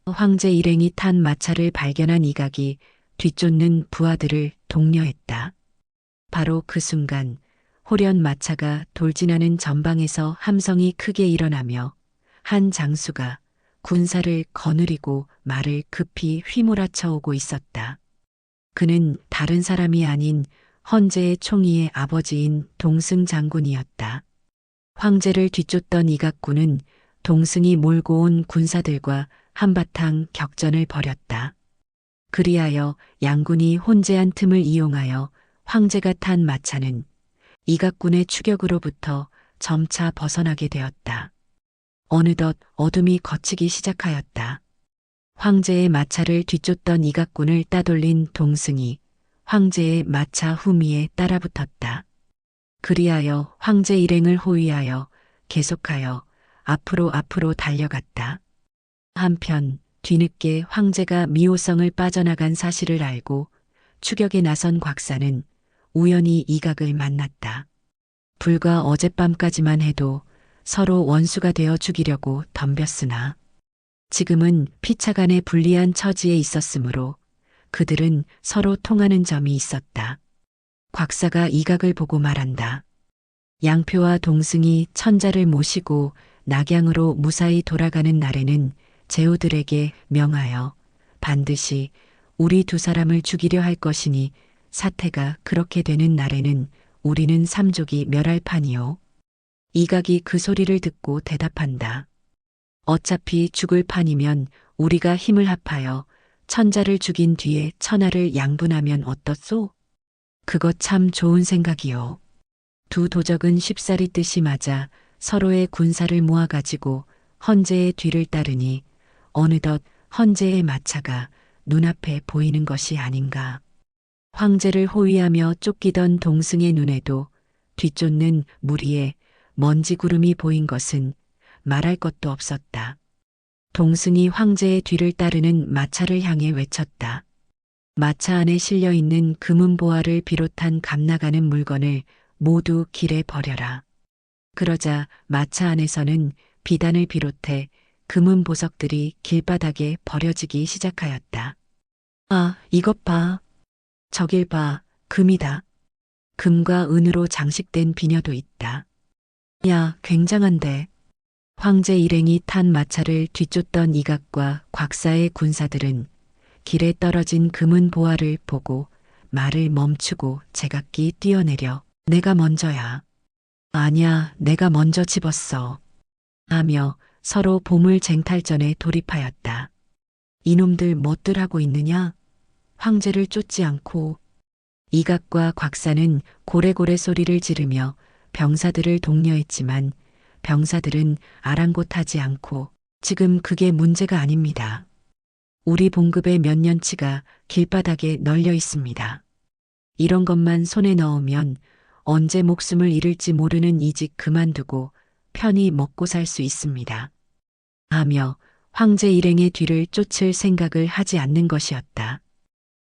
황제 일행이 탄 마차를 발견한 이각이 뒤쫓는 부하들을 독려했다. 바로 그 순간 호련 마차가 돌진하는 전방에서 함성이 크게 일어나며 한 장수가 군사를 거느리고 말을 급히 휘몰아쳐 오고 있었다. 그는 다른 사람이 아닌 헌제의 총리의 아버지인 동승 장군이었다. 황제를 뒤쫓던 이각군은 동승이 몰고 온 군사들과 한바탕 격전을 벌였다. 그리하여 양군이 혼재한 틈을 이용하여 황제가 탄 마차는 이각군의 추격으로부터 점차 벗어나게 되었다. 어느덧 어둠이 걷히기 시작하였다. 황제의 마차를 뒤쫓던 이각군을 따돌린 동승이 황제의 마차 후미에 따라붙었다. 그리하여 황제 일행을 호위하여 계속하여 앞으로 달려갔다. 한편 뒤늦게 황제가 미호성을 빠져나간 사실을 알고 추격에 나선 곽사는 우연히 이각을 만났다. 불과 어젯밤까지만 해도 서로 원수가 되어 죽이려고 덤볐으나 지금은 피차간에 불리한 처지에 있었으므로 그들은 서로 통하는 점이 있었다. 곽사가 이각을 보고 말한다. 양표와 동승이 천자를 모시고 낙양으로 무사히 돌아가는 날에는 제후들에게 명하여 반드시 우리 두 사람을 죽이려 할 것이니 사태가 그렇게 되는 날에는 우리는 삼족이 멸할 판이요. 이각이 그 소리를 듣고 대답한다. 어차피 죽을 판이면 우리가 힘을 합하여 천자를 죽인 뒤에 천하를 양분하면 어떻소? 그것 참 좋은 생각이요. 두 도적은 쉽사리 뜻이 맞아 서로의 군사를 모아가지고 헌제의 뒤를 따르니 어느덧 헌제의 마차가 눈앞에 보이는 것이 아닌가. 황제를 호위하며 쫓기던 동승의 눈에도 뒤쫓는 무리에 먼지 구름이 보인 것은 말할 것도 없었다. 동승이 황제의 뒤를 따르는 마차를 향해 외쳤다. 마차 안에 실려 있는 금은 보화를 비롯한 값나가는 물건을 모두 길에 버려라. 그러자 마차 안에서는 비단을 비롯해 금은 보석들이 길바닥에 버려지기 시작하였다. 아, 이것 봐. 저길 봐, 금이다. 금과 은으로 장식된 비녀도 있다. 야, 굉장한데. 황제 일행이 탄 마차를 뒤쫓던 이각과 곽사의 군사들은 길에 떨어진 금은 보화를 보고 말을 멈추고 제각기 뛰어내려 내가 먼저야. 아냐, 내가 먼저 집었어. 하며 서로 보물 쟁탈전에 돌입하였다. 이놈들 뭣들 하고 있느냐? 황제를 쫓지 않고. 이각과 곽사는 고래고래 소리를 지르며 병사들을 독려했지만 병사들은 아랑곳하지 않고 지금 그게 문제가 아닙니다. 우리 봉급의 몇 년치가 길바닥에 널려 있습니다. 이런 것만 손에 넣으면 언제 목숨을 잃을지 모르는 이직 그만두고 편히 먹고 살 수 있습니다. 하며 황제 일행의 뒤를 쫓을 생각을 하지 않는 것이었다.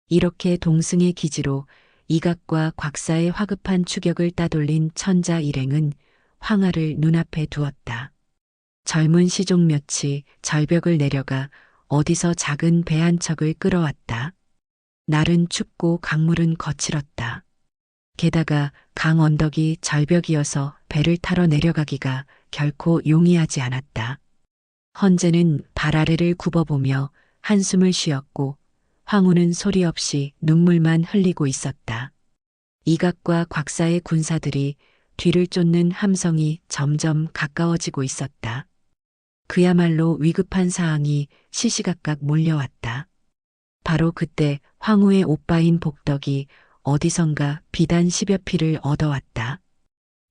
이렇게 동승의 기지로 이각과 곽사의 화급한 추격을 따돌린 천자 일행은 황하를 눈앞에 두었다. 젊은 시종 몇이 절벽을 내려가 어디서 작은 배 한 척을 끌어왔다. 날은 춥고 강물은 거칠었다. 게다가 강 언덕이 절벽이어서 배를 타러 내려가기가 결코 용이하지 않았다. 헌제는 발 아래를 굽어보며 한숨을 쉬었고 황후는 소리 없이 눈물만 흘리고 있었다. 이각과 곽사의 군사들이 뒤를 쫓는 함성이 점점 가까워지고 있었다. 그야말로 위급한 사항이 시시각각 몰려왔다. 바로 그때 황후의 오빠인 복덕이 어디선가 비단 10여 피를 얻어왔다.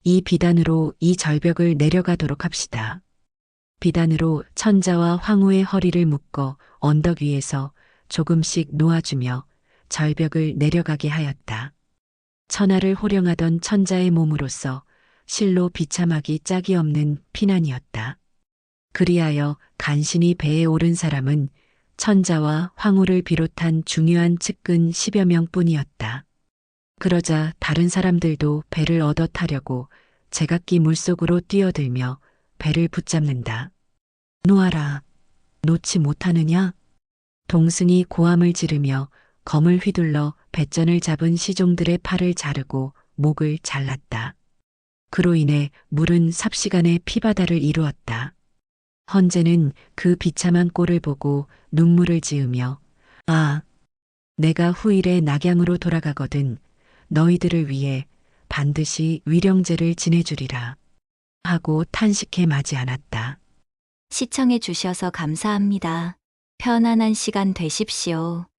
이 비단으로 이 절벽을 내려가도록 합시다. 비단으로 천자와 황후의 허리를 묶어 언덕 위에서 조금씩 놓아주며 절벽을 내려가게 하였다. 천하를 호령하던 천자의 몸으로서 실로 비참하기 짝이 없는 피난이었다. 그리하여 간신히 배에 오른 사람은 천자와 황후를 비롯한 중요한 측근 10여 명뿐이었다. 그러자 다른 사람들도 배를 얻어 타려고 제각기 물속으로 뛰어들며 배를 붙잡는다. 놓아라. 놓지 못하느냐? 동승이 고함을 지르며 검을 휘둘러 배전을 잡은 시종들의 팔을 자르고 목을 잘랐다. 그로 인해 물은 삽시간에 피바다를 이루었다. 헌제는 그 비참한 꼴을 보고 눈물을 지으며 아, 내가 후일에 낙양으로 돌아가거든 너희들을 위해 반드시 위령제를 지내주리라 하고 탄식해 마지 않았다. 시청해 주셔서 감사합니다. 편안한 시간 되십시오.